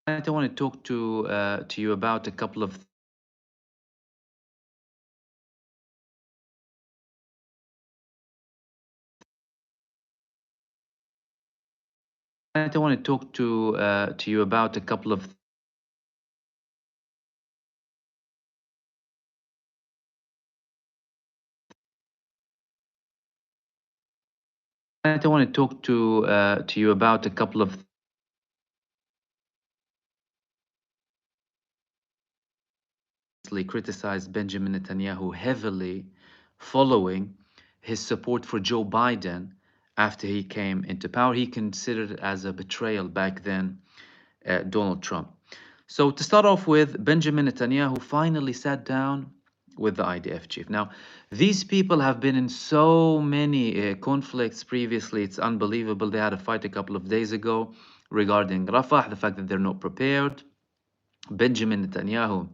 I want to talk to you about a couple of I want to talk to you about a couple of I want to talk to you about a couple of criticized Benjamin Netanyahu heavily following his support for Joe Biden after he came into power. He considered it as a betrayal back then, Donald Trump. So to start off with, Benjamin Netanyahu finally sat down with the IDF chief. Now, these people have been in so many conflicts previously. It's unbelievable. They had a fight a couple of days ago regarding Rafah, the fact that they're not prepared. Benjamin Netanyahu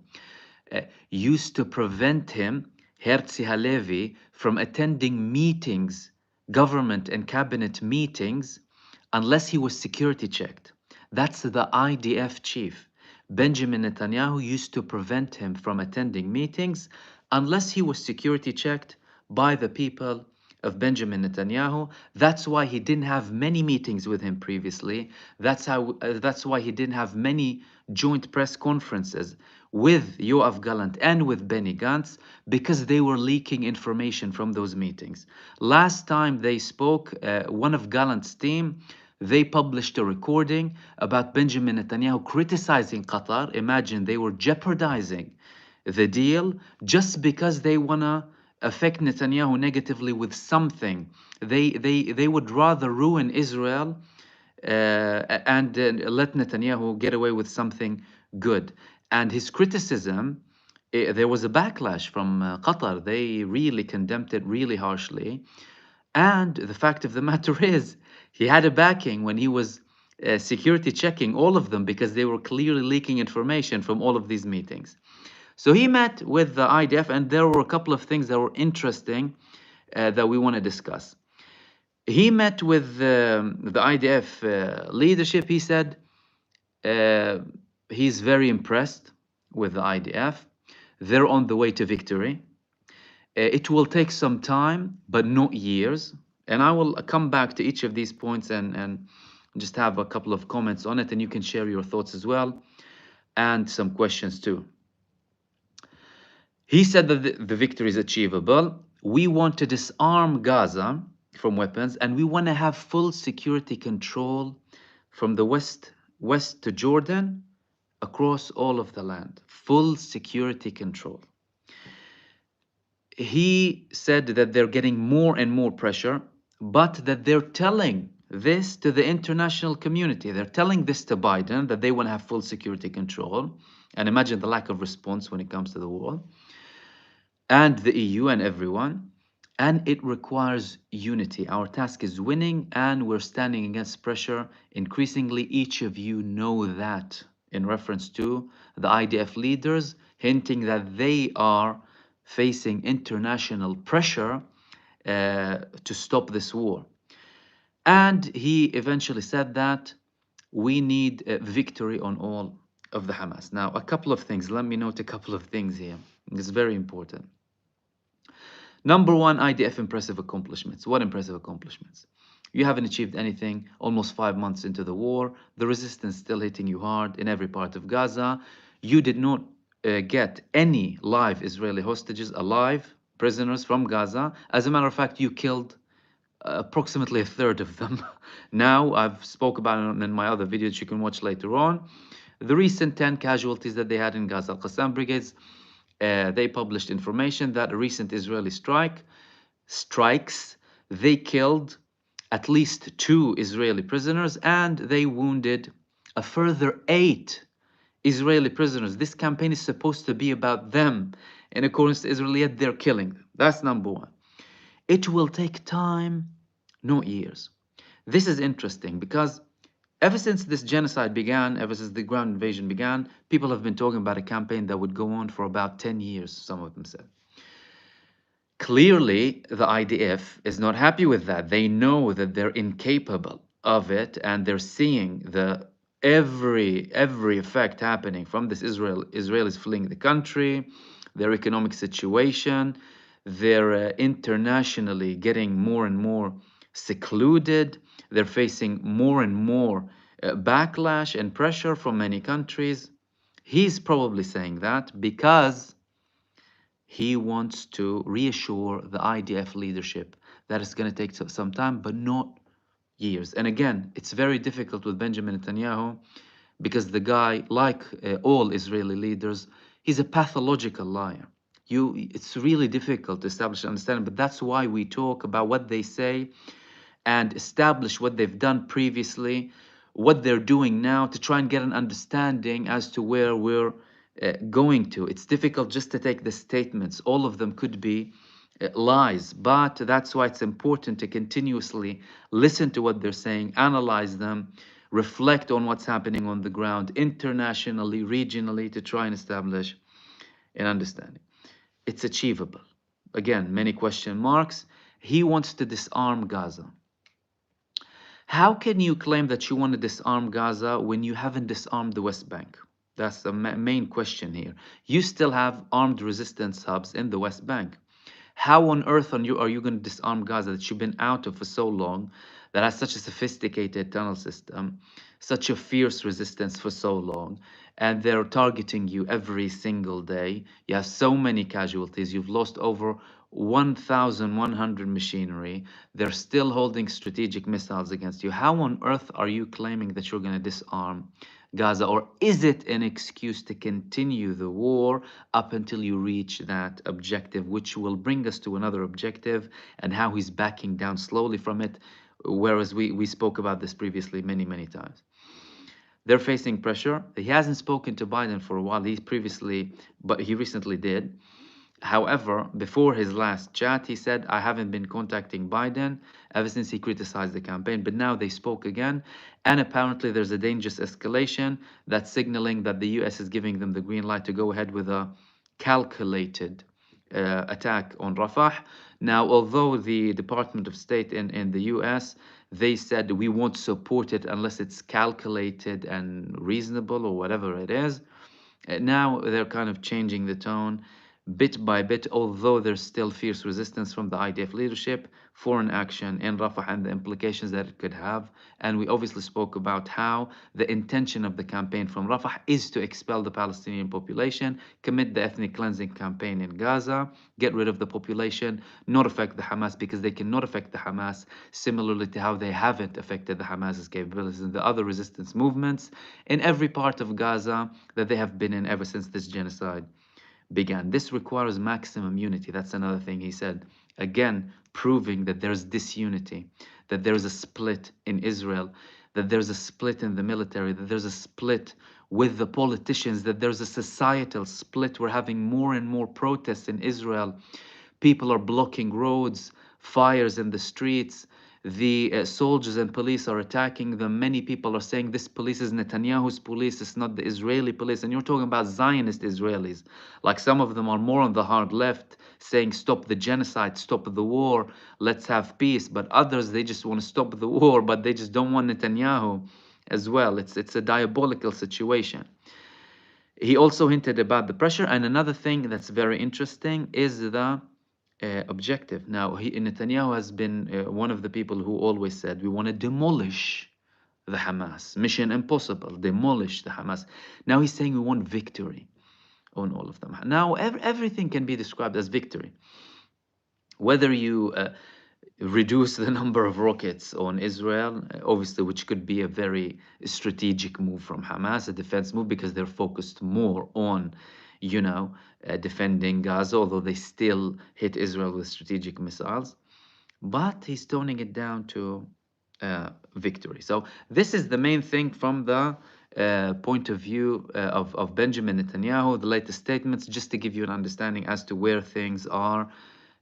used to prevent him, Herzi Halevi, from attending meetings, government and cabinet meetings, unless he was security checked. That's the IDF chief. Benjamin Netanyahu used to prevent him from attending meetings unless he was security checked by the people of Benjamin Netanyahu. That's why he didn't have many meetings with him previously. That's why he didn't have many joint press conferences with Yoav Gallant and with Benny Gantz, because they were leaking information from those meetings. Last time they spoke, one of Gallant's team, they published a recording about Benjamin Netanyahu criticizing Qatar. Imagine, they were jeopardizing the deal just because they want to affect Netanyahu negatively with something. They would rather ruin Israel and let Netanyahu get away with something good. And his criticism, there was a backlash from Qatar. They really condemned it really harshly. And the fact of the matter is, he had a backing when he was security checking all of them, because they were clearly leaking information from all of these meetings. So he met with the IDF, and there were a couple of things that were interesting that we want to discuss. He met with the IDF leadership. He said uh, he's very impressed with the IDF. They're on the way to victory. It will take some time, but not years. And I will come back to each of these points and just have a couple of comments on it, and you can share your thoughts as well, and some questions too. He said that the victory is achievable. We want to disarm Gaza from weapons, and we want to have full security control from the west to Jordan, across all of the land. Full security control. He said that they're getting more and more pressure, but that they're telling this to the international community. They're telling this to Biden, that they want to have full security control. And imagine the lack of response when it comes to the war. And the EU and everyone. And it requires unity. Our task is winning, and we're standing against pressure increasingly. Each of you know that, in reference to the IDF leaders hinting that they are facing international pressure to stop this war. And he eventually said that we need a victory on all of the Hamas. Now, a couple of things. Let me note a couple of things here. It's very important. Number one, IDF impressive accomplishments. What impressive accomplishments? You haven't achieved anything almost 5 months into the war. The resistance still hitting you hard in every part of Gaza. You did not get any live Israeli hostages, alive prisoners from Gaza. As a matter of fact, you killed approximately a third of them. Now, I've spoke about it in my other videos you can watch later on. The recent 10 casualties that they had in Gaza al-Qassam brigades, they published information that a recent Israeli strikes, they killed at least 2 Israeli prisoners, and they wounded a further 8 Israeli prisoners. This campaign is supposed to be about them. In accordance to Israel, yet they're killing them. That's number one. It will take time, not years. This is interesting because ever since this genocide began, ever since the ground invasion began, people have been talking about a campaign that would go on for about 10 years, some of them said. Clearly, the IDF is not happy with that. They know that they're incapable of it, and they're seeing the every effect happening from this Israelis fleeing the country, their economic situation, they're internationally getting more and more secluded. They're facing more and more backlash and pressure from many countries. He's probably saying that because he wants to reassure the IDF leadership that it's going to take some time, but not years. And again, it's very difficult with Benjamin Netanyahu because the guy, like all Israeli leaders, he's a pathological liar. It's really difficult to establish understanding, but that's why we talk about what they say and establish what they've done previously, what they're doing now, to try and get an understanding as to where we're going to. It's difficult just to take the statements. All of them could be lies, but that's why it's important to continuously listen to what they're saying, analyze them, reflect on what's happening on the ground, internationally, regionally, to try and establish an understanding. It's achievable. Again, many question marks. He wants to disarm Gaza. How can you claim that you want to disarm Gaza when you haven't disarmed the West Bank? That's the main question here. You still have armed resistance hubs in the West Bank. How on earth are you going to disarm Gaza that you've been out of for so long, that has such a sophisticated tunnel system, such a fierce resistance for so long, and they're targeting you every single day? You have so many casualties. You've lost over 1,100 machinery. They're still holding strategic missiles against you. How on earth are you claiming that you're going to disarm Gaza? Or is it an excuse to continue the war up until you reach that objective, which will bring us to another objective, and how he's backing down slowly from it, whereas we spoke about this previously many times. They're facing pressure. He hasn't spoken to Biden for a while. But he recently did. However, before his last chat, he said, I haven't been contacting Biden ever since he criticized the campaign. But now they spoke again. And apparently there's a dangerous escalation that's signaling that the US is giving them the green light to go ahead with a calculated attack on Rafah. Now, although the Department of State in the US, they said we won't support it unless it's calculated and reasonable or whatever it is. Now they're kind of changing the tone bit by bit, although there's still fierce resistance from the IDF leadership, foreign action in Rafah and the implications that it could have. And we obviously spoke about how the intention of the campaign from Rafah is to expel the Palestinian population, commit the ethnic cleansing campaign in Gaza, get rid of the population, not affect the Hamas, because they cannot affect the Hamas, similarly to how they haven't affected the Hamas's capabilities and the other resistance movements in every part of Gaza that they have been in ever since this genocide began. This requires maximum unity. That's another thing he said. Again, proving that there's disunity, that there's a split in Israel, that there's a split in the military, that there's a split with the politicians, that there's a societal split. We're having more and more protests in Israel. People are blocking roads, fires in the streets. The soldiers and police are attacking them. Many people are saying this police is Netanyahu's police, it's not the Israeli police. And you're talking about Zionist Israelis. Like some of them are more on the hard left, saying stop the genocide, stop the war, let's have peace. But others, they just want to stop the war, but they just don't want Netanyahu as well. It's a diabolical situation. He also hinted about the pressure. And another thing that's very interesting is the objective. Now, Netanyahu has been one of the people who always said, we want to demolish the Hamas. Mission impossible, demolish the Hamas. Now he's saying we want victory on all of them. Now, everything can be described as victory. Whether you reduce the number of rockets on Israel, obviously, which could be a very strategic move from Hamas, a defense move, because they're focused more on defending Gaza, although they still hit Israel with strategic missiles. But he's toning it down to victory. So this is the main thing from the point of view of Benjamin Netanyahu, the latest statements, just to give you an understanding as to where things are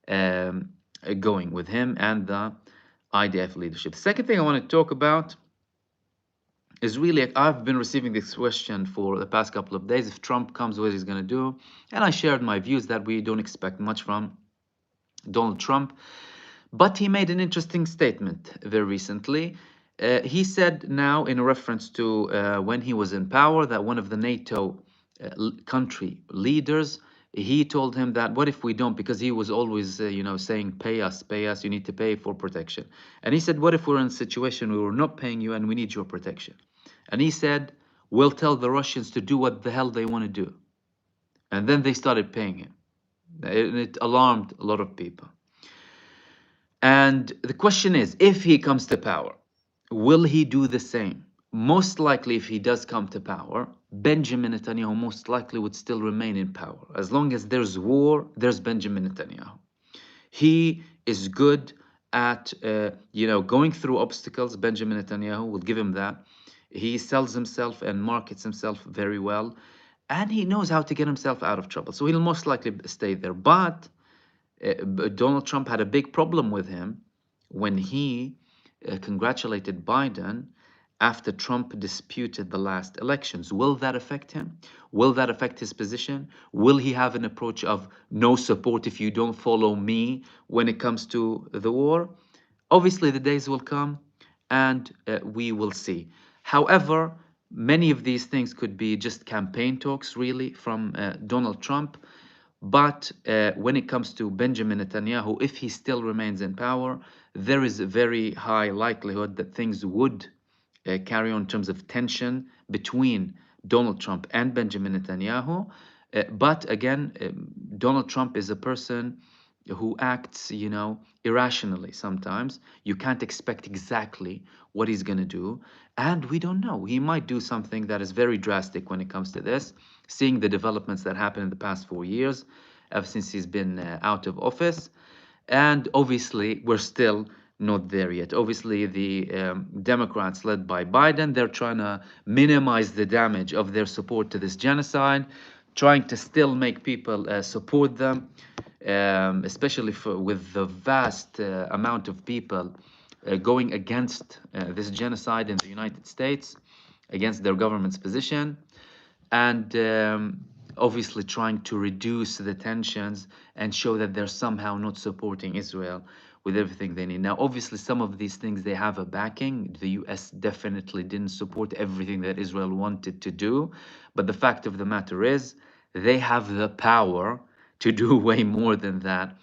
going with him and the IDF leadership. The second thing I want to talk about is really, I've been receiving this question for the past couple of days. If Trump comes, what he's going to do? And I shared my views that we don't expect much from Donald Trump. But he made an interesting statement very recently. He said now, in reference to when he was in power, that one of the NATO country leaders, he told him that what if we don't, because he was always saying pay us, you need to pay for protection. And he said, what if we're in a situation where we're not paying you and we need your protection? And he said, we'll tell the Russians to do what the hell they want to do. And then they started paying him. It alarmed a lot of people. And the question is, if he comes to power, will he do the same? Most likely, if he does come to power, Benjamin Netanyahu most likely would still remain in power. As long as there's war, there's Benjamin Netanyahu. He is good at, going through obstacles. Benjamin Netanyahu will give him that. He sells himself and markets himself very well, and he knows how to get himself out of trouble. So he'll most likely stay there. But Donald Trump had a big problem with him when he congratulated Biden after Trump disputed the last elections. Will that affect him? Will that affect his position? Will he have an approach of no support if you don't follow me when it comes to the war? Obviously, the days will come and we will see. However, many of these things could be just campaign talks, really, from Donald Trump. But when it comes to Benjamin Netanyahu, if he still remains in power, there is a very high likelihood that things would carry on in terms of tension between Donald Trump and Benjamin Netanyahu. But again, Donald Trump is a person who acts, irrationally sometimes. You can't expect exactly what he's going to do. And we don't know. He might do something that is very drastic when it comes to this, seeing the developments that happened in the past 4 years, ever since he's been out of office. And obviously, we're still not there yet. Obviously, the Democrats, led by Biden, they're trying to minimize the damage of their support to this genocide, trying to still make people support them, especially with the vast amount of people going against this genocide in the United States, against their government's position, and obviously trying to reduce the tensions and show that they're somehow not supporting Israel with everything they need. Now, obviously, some of these things, they have a backing. The US definitely didn't support everything that Israel wanted to do. But the fact of the matter is, they have the power to do way more than that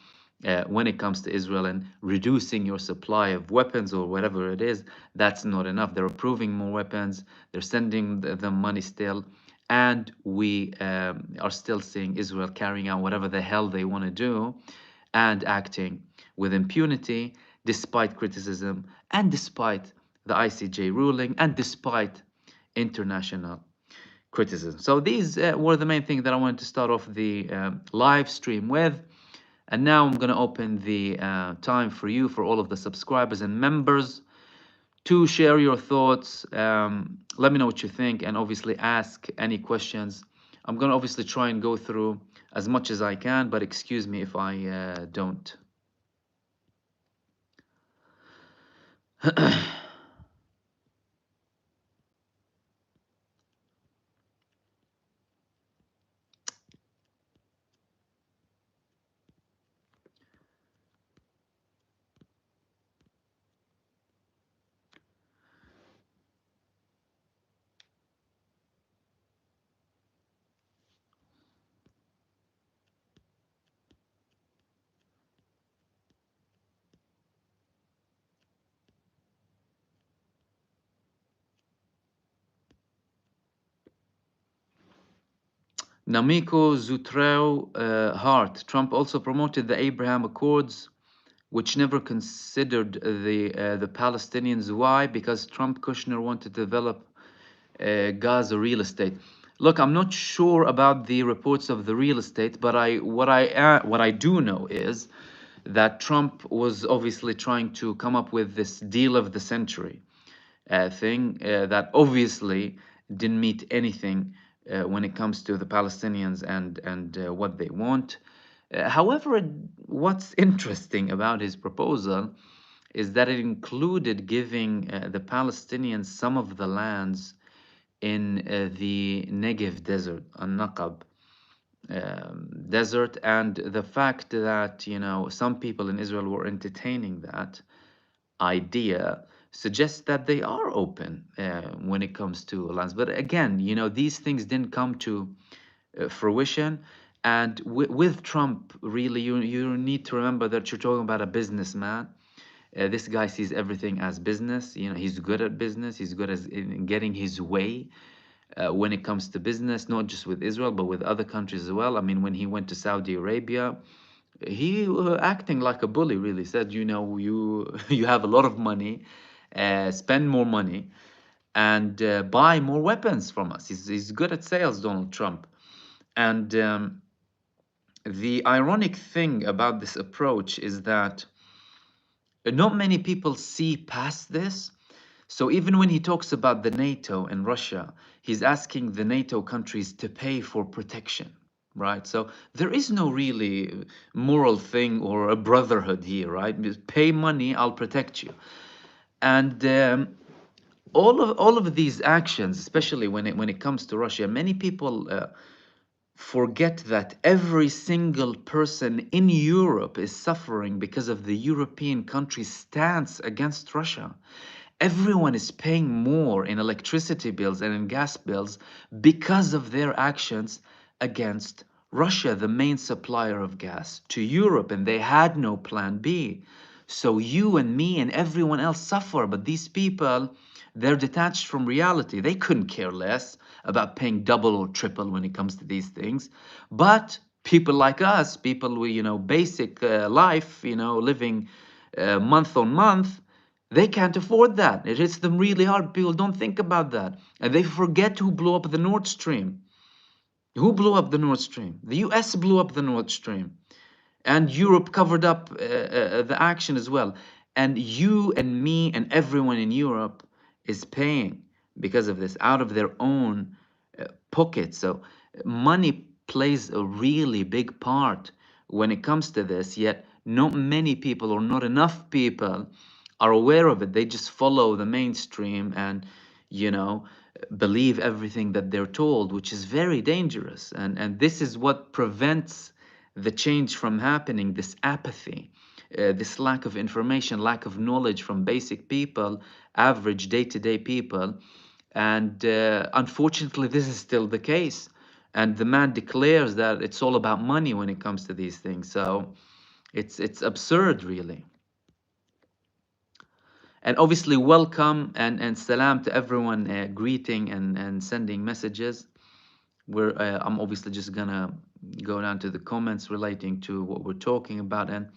when it comes to Israel, and reducing your supply of weapons or whatever it is, that's not enough. They're approving more weapons, they're sending them money still, and we are still seeing Israel carrying out whatever the hell they want to do and acting with impunity despite criticism and despite the ICJ ruling and despite international criticism. So these were the main things that I wanted to start off the live stream with. And now I'm going to open the time for you, for all of the subscribers and members, to share your thoughts. Let me know what you think, and obviously ask any questions. I'm going to obviously try and go through as much as I can, but excuse me if I don't. Namiko Zutreo Hart. Trump also promoted the Abraham Accords, which never considered the Palestinians. Why? Because Trump Kushner wanted to develop Gaza real estate. Look, I'm not sure about the reports of the real estate, but what I do know is that Trump was obviously trying to come up with this deal of the century thing that obviously didn't meet anything when it comes to the Palestinians and what they want. However, what's interesting about his proposal is that it included giving the Palestinians some of the lands in the Negev desert, Naqab desert, and the fact that some people in Israel were entertaining that idea suggests that they are open when it comes to alliance. But again, these things didn't come to fruition. And with Trump, really, you need to remember that you're talking about a businessman. This guy sees everything as business. He's good at business. He's good in getting his way when it comes to business, not just with Israel, but with other countries as well. I mean, when he went to Saudi Arabia, he acting like a bully, really said, you you have a lot of money, spend more money, and buy more weapons from us. He's good at sales, Donald Trump. And the ironic thing about this approach is that not many people see past this. So even when he talks about the NATO and Russia, he's asking the NATO countries to pay for protection, right? So there is no really moral thing or a brotherhood here, right? Just pay money, I'll protect you. And all of these actions, especially when it comes to Russia, many people forget that every single person in Europe is suffering because of the European country's stance against Russia. Everyone is paying more in electricity bills and in gas bills because of their actions against Russia, the main supplier of gas to Europe, and they had no plan B. So you and me and everyone else suffer, but these people, they're detached from reality. They couldn't care less about paying double or triple when it comes to these things. But people like us, people with, basic life, living month on month, they can't afford that. It hits them really hard. People don't think about that. And they forget who blew up the Nord Stream. Who blew up the Nord Stream? The US blew up the Nord Stream. And Europe covered up the action as well. And you and me and everyone in Europe is paying because of this out of their own pocket. So money plays a really big part when it comes to this, yet not many people or not enough people are aware of it. They just follow the mainstream and, you know, believe everything that they're told, which is very dangerous. And this is what prevents the change from happening, this apathy, this lack of information, lack of knowledge from basic people, average day-to-day people. And unfortunately, this is still the case. And the man declares that it's all about money when it comes to these things. So it's absurd, really. And obviously, welcome and salam to everyone greeting and sending messages. I'm obviously just gonna go down to the comments relating to what we're talking about and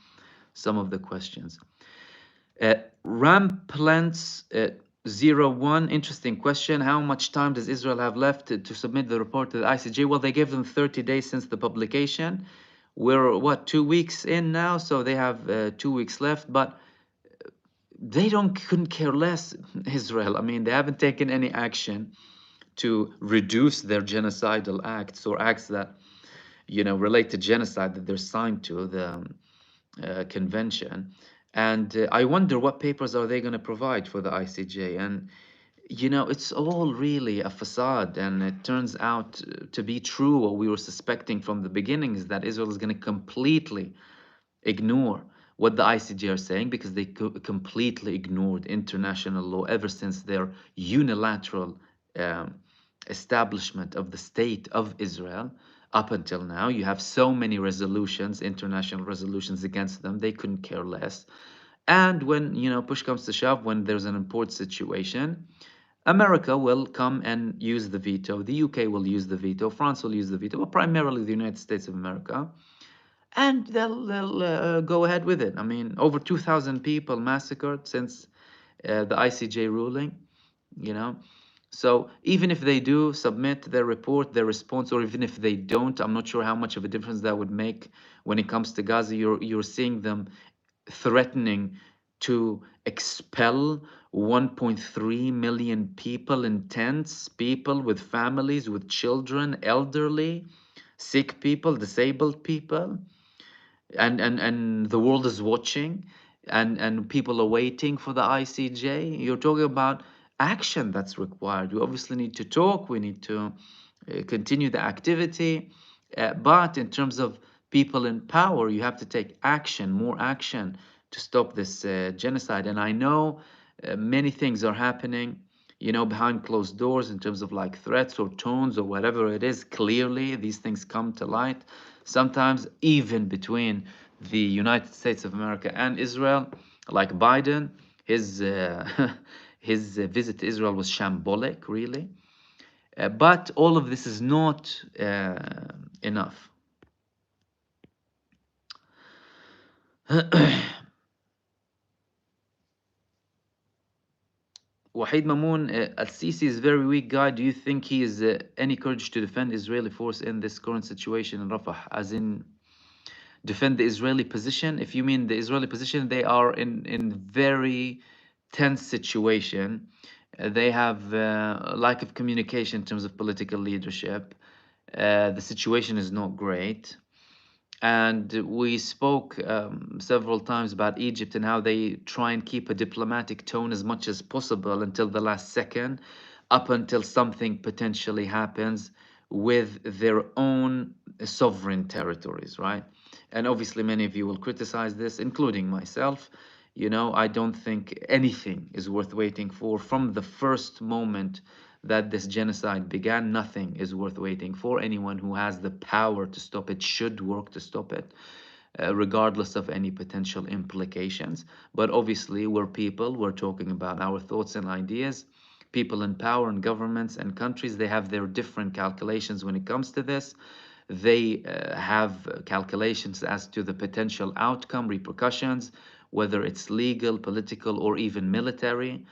some of the questions. Ramplants 01, interesting question. How much time does Israel have left to submit the report to the ICJ? Well, they gave them 30 days since the publication. We're, what, 2 weeks in now? So they have 2 weeks left, but they couldn't care less, Israel. I mean, they haven't taken any action to reduce their genocidal acts or acts that, relate to genocide that they're signed to the convention. And I wonder what papers are they going to provide for the ICJ. And, it's all really a facade. And it turns out to be true. What we were suspecting from the beginning is that Israel is going to completely ignore what the ICJ are saying, because they completely ignored international law ever since their unilateral establishment of the state of Israel. Up until now, you have so many resolutions, international resolutions against them. They couldn't care less. And when, push comes to shove, when there's an import situation, America will come and use the veto. The UK will use the veto. France will use the veto, but primarily the United States of America. And they'll go ahead with it. I mean, over 2,000 people massacred since the ICJ ruling, you know. So even if they do submit their report, their response, or even if they don't, I'm not sure how much of a difference that would make when it comes to Gaza. You're seeing them threatening to expel 1.3 million people in tents, people with families, with children, elderly, sick people, disabled people. And the world is watching, and people are waiting for the ICJ. You're talking about action that's required. We obviously need to talk, we need to continue the activity, but in terms of people in power, you have to take action, more action, to stop this genocide. And I know Many things are happening, behind closed doors in terms of like threats or tones or whatever it is. Clearly, these things come to light. Sometimes even between the United States of America and Israel, like Biden, his his visit to Israel was shambolic, really. But all of this is not enough. Wahid Mamoun, Al-Sisi is a very weak guy. Do you think he has any courage to defend Israeli force in this current situation in Rafah? As in, defend the Israeli position? If you mean the Israeli position, they are in very tense situation. They have lack of communication in terms of political leadership. The situation is not great. And we spoke several times about Egypt and how they try and keep a diplomatic tone as much as possible until the last second, up until something potentially happens with their own sovereign territories, right? And obviously, many of you will criticize this, including myself. I don't think anything is worth waiting for. From the first moment that this genocide began, nothing is worth waiting for. Anyone who has the power to stop it should work to stop it, regardless of any potential implications. But obviously, we're people, we're talking about our thoughts and ideas. People in power and governments and countries, they have their different calculations when it comes to this. They have calculations as to the potential outcome, repercussions, whether it's legal, political, or even military.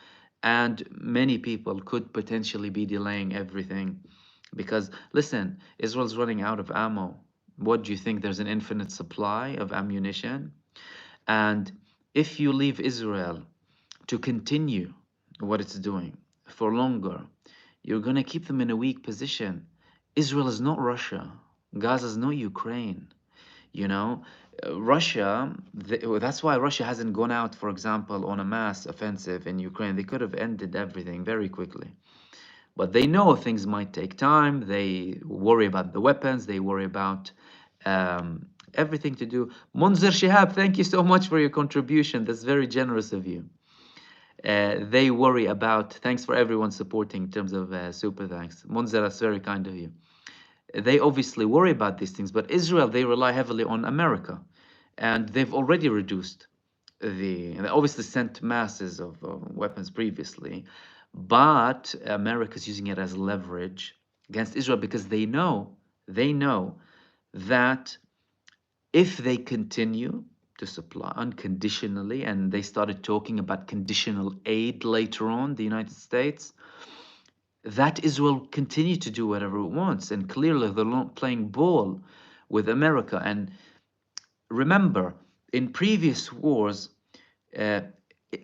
And many people could potentially be delaying everything because, listen, Israel's running out of ammo. What do you think? There's an infinite supply of ammunition. And if you leave Israel to continue what it's doing for longer, you're going to keep them in a weak position. Israel is not Russia. Gaza is not Ukraine. You know, Russia, that's why Russia hasn't gone out, for example, on a mass offensive in Ukraine. They could have ended everything very quickly. But they know things might take time. They worry about the weapons. They worry about everything to do. Munzer Shihab, thank you so much for your contribution. That's very generous of you. They worry about, thanks for everyone supporting in terms of super thanks. Munzer, that's very kind of you. They obviously worry about these things, but Israel, they rely heavily on America. And they've already reduced they obviously sent masses of weapons previously, but America's using it as leverage against Israel because they know that if they continue to supply unconditionally, and they started talking about conditional aid later on, the United States, that Israel continue to do whatever it wants. And clearly they're not playing ball with America. And remember, in previous wars, uh,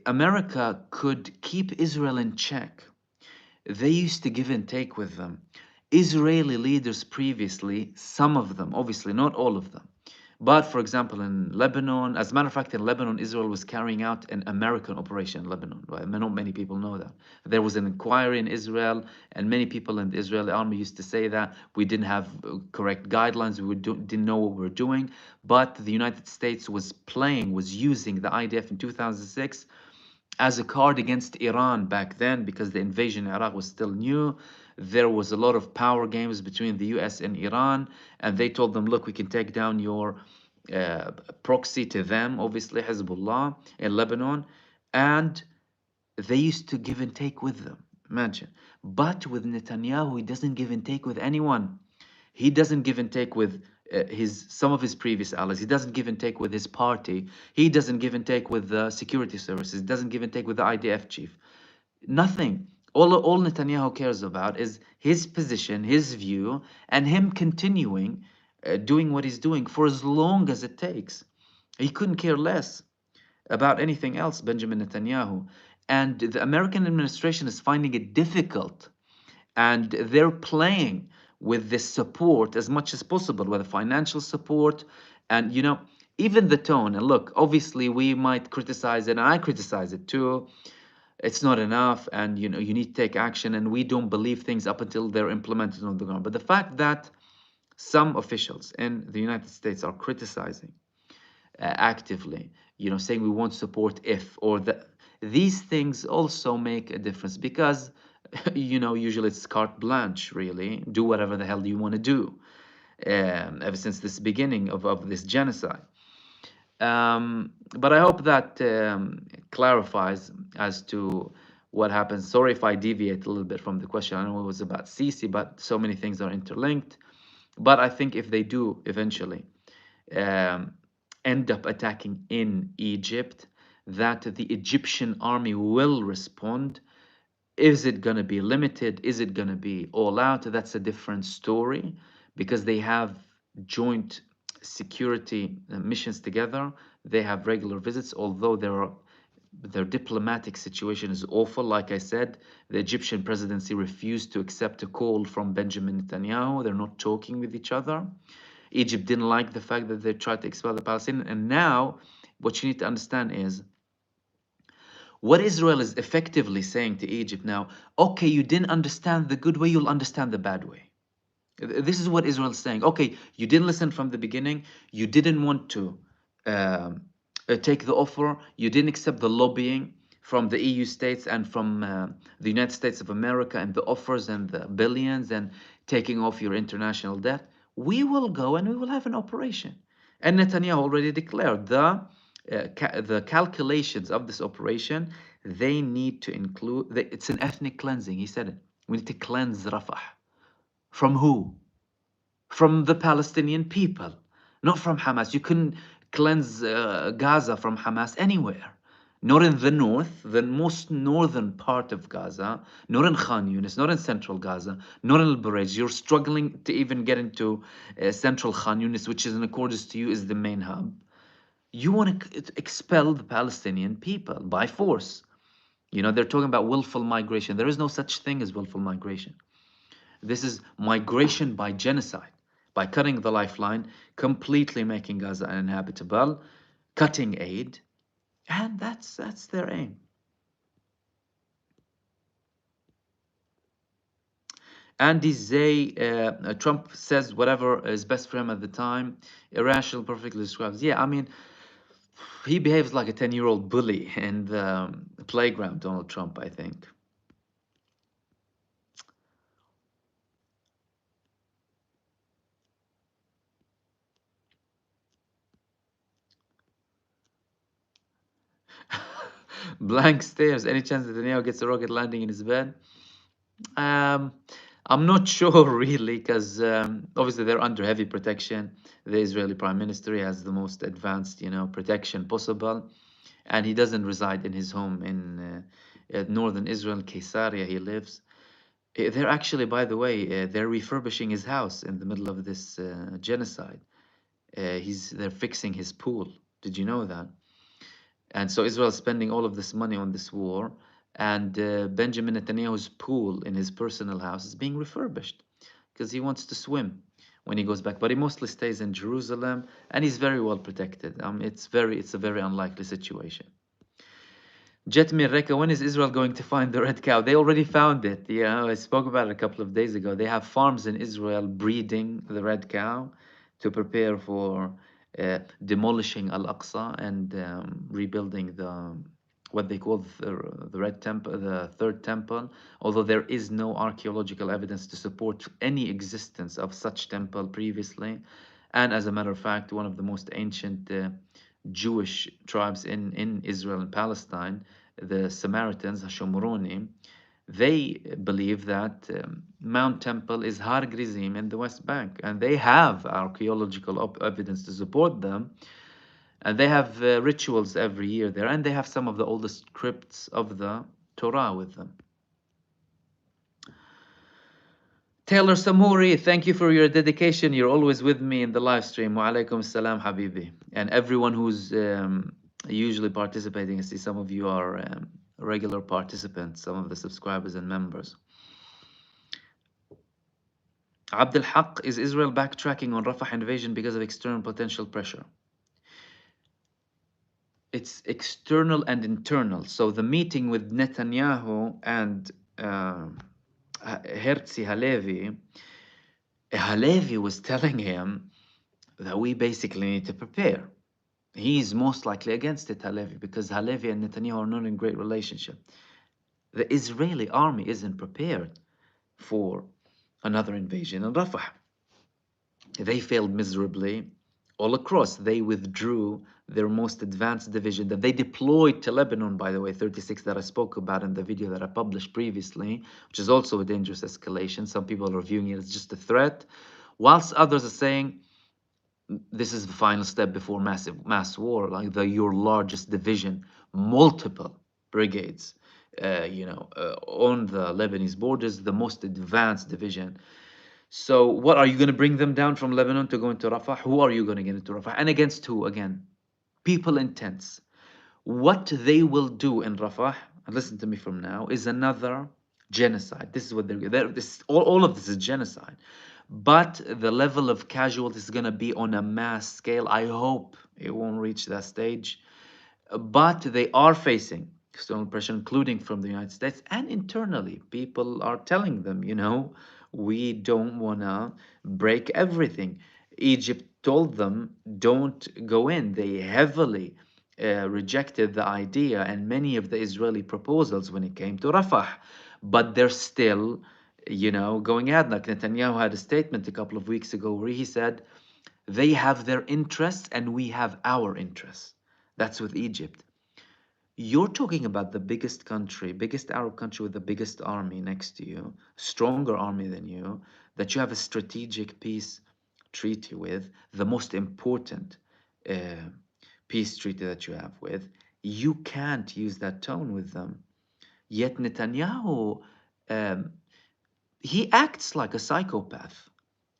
America could keep Israel in check. They used to give and take with them. Israeli leaders previously, some of them, obviously not all of them, but for example, in Lebanon, as a matter of fact, in Lebanon, Israel was carrying out an American operation in Lebanon. Right? Not many people know that. There was an inquiry in Israel, and many people in the Israeli army used to say that we didn't have correct guidelines, didn't know what we were doing. But the United States was using the IDF in 2006 as a card against Iran back then, because the invasion in Iraq was still new. There was a lot of power games between the US and Iran, and they told them, look, we can take down your proxy to them, obviously Hezbollah in Lebanon, and they used to give and take with them. Imagine. But with Netanyahu, he doesn't give and take with anyone. He doesn't give and take with some of his previous allies. He doesn't give and take with his party. He doesn't give and take with the security services. He doesn't give and take with the IDF chief. Nothing. All Netanyahu cares about is his position, his view, and him continuing doing what he's doing for as long as it takes. He couldn't care less about anything else, Benjamin Netanyahu. And the American administration is finding it difficult, and they're playing with this support as much as possible, whether financial support and even the tone. And look, obviously we might criticize it, and I criticize it too. It's not enough, and you need to take action, and we don't believe things up until they're implemented on the ground. But the fact that some officials in the United States are criticizing actively, saying we won't support if or that, These things also make a difference because, usually it's carte blanche, really. Do whatever the hell you want to do, ever since this beginning of this genocide. But I hope that clarifies as to what happens. Sorry if I deviate a little bit from the question. I know it was about Sisi, but so many things are interlinked. But I think if they do eventually um, end up attacking in Egypt, that the Egyptian army will respond. Is it going to be limited? Is it going to be all out? That's a different story because they have joint security missions together. They have regular visits, although their diplomatic situation is awful. Like I said, the Egyptian presidency refused to accept a call from Benjamin Netanyahu. They're not talking with each other. Egypt didn't like the fact that they tried to expel the Palestinians. And now, what you need to understand is what Israel is effectively saying to Egypt now, okay, you didn't understand the good way, you'll understand the bad way. This is what Israel is saying. Okay, you didn't listen from the beginning. You didn't want to um, take the offer. You didn't accept the lobbying from the EU states and from the United States of America and the offers and the billions and taking off your international debt. We will go and we will have an operation. And Netanyahu already declared the calculations of this operation. They need to include. It's an ethnic cleansing. He said it. We need to cleanse Rafah. From who? From the Palestinian people, not from Hamas. You couldn't cleanse Gaza from Hamas anywhere. Not in the north, the most northern part of Gaza, not in Khan Yunis, not in central Gaza, not in Al-Bureij. You're struggling to even get into central Khan Yunis, which is in accordance to you is the main hub. You want to expel the Palestinian people by force. They're talking about willful migration. There is no such thing as willful migration. This is migration by genocide, by cutting the lifeline, completely making Gaza uninhabitable, cutting aid, and that's their aim. Andy Zay, Trump says whatever is best for him at the time. Irrational perfectly describes. Yeah, I mean, he behaves like a 10-year-old bully in the playground, Donald Trump, I think. Blank stares. Any chance that Netanyahu gets a rocket landing in his bed? Um, I'm not sure really, because obviously they're under heavy protection. The Israeli Prime Minister has the most advanced, protection possible, and he doesn't reside in his home in northern Israel, Caesarea. He lives. They're actually, by the way, they're refurbishing his house in the middle of this genocide. They're fixing his pool. Did you know that? And so Israel is spending all of this money on this war, and Benjamin Netanyahu's pool in his personal house is being refurbished because he wants to swim when he goes back. But he mostly stays in Jerusalem, and he's very well protected. It's a very unlikely situation. Jetmir Reka, when is Israel going to find the red cow? They already found it. Yeah, I spoke about it a couple of days ago. They have farms in Israel breeding the red cow to prepare for demolishing Al-Aqsa and rebuilding what they call the Red Temple, the Third Temple. Although there is no archaeological evidence to support any existence of such temple previously, and as a matter of fact, one of the most ancient Jewish tribes in Israel and Palestine, the Samaritans, Hashemoroni, they believe that Mount Temple is Har Gerizim in the West Bank, and they have archaeological evidence to support them, and they have rituals every year there, and they have some of the oldest scripts of the Torah with them. Taylor Samuri, thank you for your dedication. You're always with me in the live stream. Wa alaikum salam, habibi. And everyone who's usually participating, I see some of you are regular participants, some of the subscribers and members. Abdul Haq, is Israel backtracking on Rafah invasion because of external potential pressure? It's external and internal. So the meeting with Netanyahu and Herzi Halevi was telling him that we basically need to prepare. He's most likely against it, Halevi, because Halevi and Netanyahu are not in great relationship. The Israeli army isn't prepared for another invasion in Rafah. They failed miserably all across. They withdrew their most advanced division that they deployed to Lebanon, by the way, 36 that I spoke about in the video that I published previously, which is also a dangerous escalation. Some people are viewing it as just a threat, whilst others are saying this is the final step before mass war, like your largest division, multiple brigades, on the Lebanese borders, the most advanced division. So what are you going to bring them down from Lebanon to go into Rafah? Who are you going to get into Rafah? And against who again? People in tents. What they will do in Rafah, and listen to me from now, is another genocide. This is what all of this is genocide. But the level of casualties is going to be on a mass scale. I hope it won't reach that stage. But they are facing external pressure, including from the United States and internally. People are telling them, we don't want to break everything. Egypt told them, don't go in. They heavily rejected the idea and many of the Israeli proposals when it came to Rafah. But they're still, going ahead. Like Netanyahu had a statement a couple of weeks ago where he said, they have their interests and we have our interests. That's with Egypt. You're talking about the biggest country, biggest Arab country with the biggest army next to you, stronger army than you, that you have a strategic peace treaty with, the most important uh, peace treaty that you have with. You can't use that tone with them. Yet Netanyahu, um, he acts like a psychopath,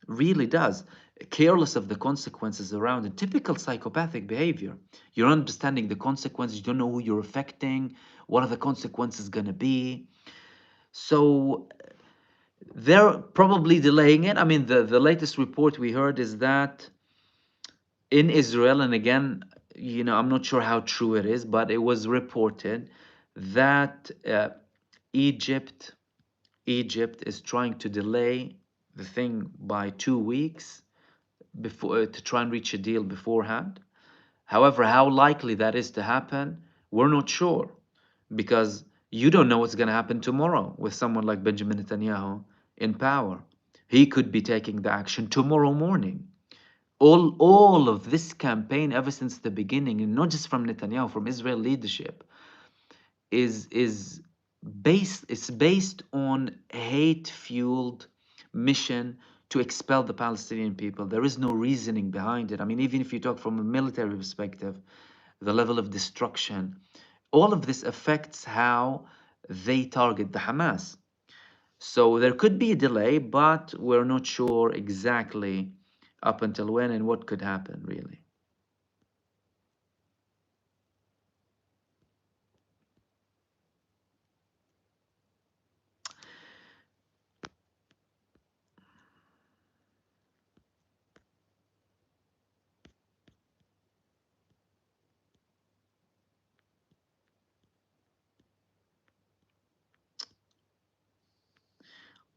really does, careless of the consequences around it. Typical psychopathic behavior. You're not understanding the consequences, you don't know who you're affecting, what are the consequences going to be. So they're probably delaying it. I mean, the latest report we heard is that in Israel, and again, I'm not sure how true it is, but it was reported that Egypt Egypt is trying to delay the thing by 2 weeks before to try and reach a deal beforehand. However, how likely that is to happen, we're not sure, because you don't know what's going to happen tomorrow with someone like Benjamin Netanyahu in power. He could be taking the action tomorrow morning. All of this campaign ever since the beginning, and not just from Netanyahu, from Israel leadership, is based on hate-fueled mission to expel the Palestinian people. There is no reasoning behind it. I mean, even if you talk from a military perspective, the level of destruction, all of this affects how they target the Hamas. So there could be a delay, but we're not sure exactly up until when and what could happen, really.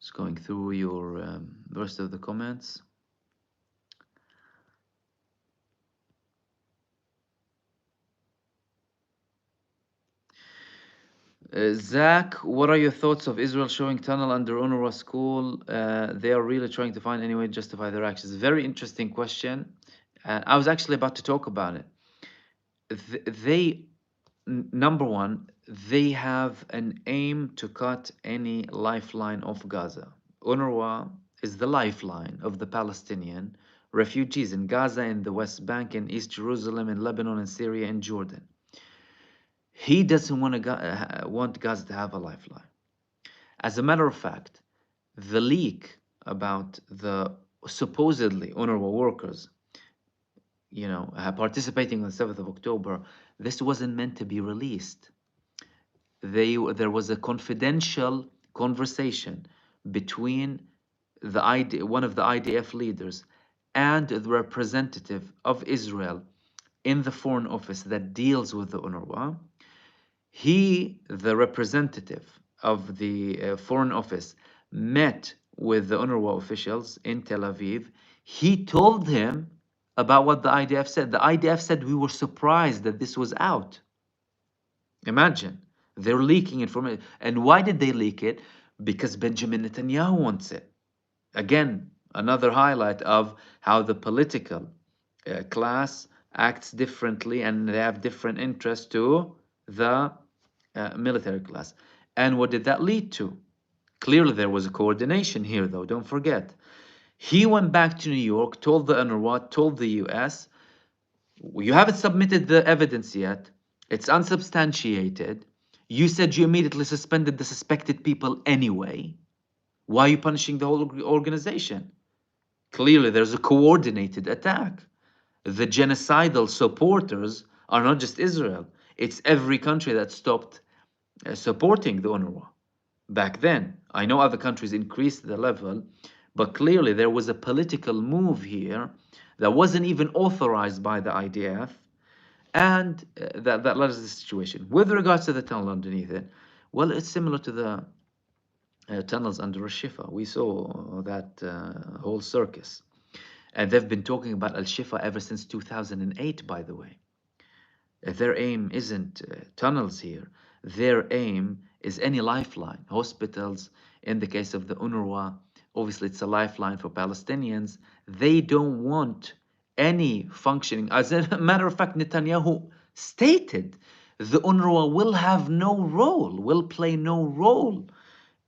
Just going through your the rest of the comments. Zach, what are your thoughts of Israel showing tunnel under UNRWA school? They are really trying to find any way to justify their actions. Very interesting question. I was actually about to talk about it. Number one, they have an aim to cut any lifeline of Gaza. UNRWA is the lifeline of the Palestinian refugees in Gaza, in the West Bank, in East Jerusalem, in Lebanon, in Syria, and Jordan. He doesn't want Gaza to have a lifeline. As a matter of fact, the leak about the supposedly UNRWA workers, participating on the 7th of October, this wasn't meant to be released. There was a confidential conversation between one of the IDF leaders and the representative of Israel in the Foreign Office that deals with the UNRWA. The representative of the Foreign Office, met with the UNRWA officials in Tel Aviv. He told him about what the IDF said. The IDF said we were surprised that this was out. Imagine, they're leaking information. And why did they leak it? Because Benjamin Netanyahu wants it. Again, another highlight of how the political class acts differently and they have different interests to the military class. And what did that lead to? Clearly, there was a coordination here, though, don't forget. He went back to New York, told the UNRWA, told the US, you haven't submitted the evidence yet. It's unsubstantiated. You said you immediately suspended the suspected people anyway. Why are you punishing the whole organization? Clearly, there's a coordinated attack. The genocidal supporters are not just Israel, it's every country that stopped supporting the UNRWA back then. I know other countries increased the level, but clearly there was a political move here that wasn't even authorized by the IDF, and that led us to the situation. With regards to the tunnel underneath it, well, it's similar to the tunnels under Al-Shifa. We saw that whole circus. And they've been talking about Al-Shifa ever since 2008, by the way. Their aim isn't tunnels here. Their aim is any lifeline. Hospitals, in the case of the UNRWA, obviously it's a lifeline for Palestinians. They don't want any functioning. As a matter of fact, Netanyahu stated the UNRWA will have no role, will play no role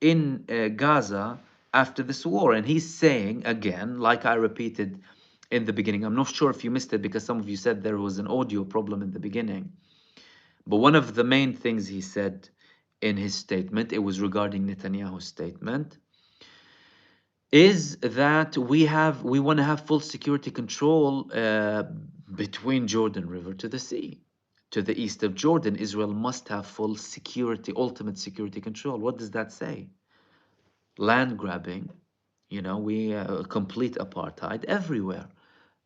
in Gaza after this war. And he's saying, again, like I repeated in the beginning, I'm not sure if you missed it because some of you said there was an audio problem in the beginning. But one of the main things he said in his statement, it was regarding Netanyahu's statement, is that we want to have full security control between Jordan River to the sea. To the east of Jordan, Israel must have full security, ultimate security control. What does that say? Land grabbing, we complete apartheid everywhere.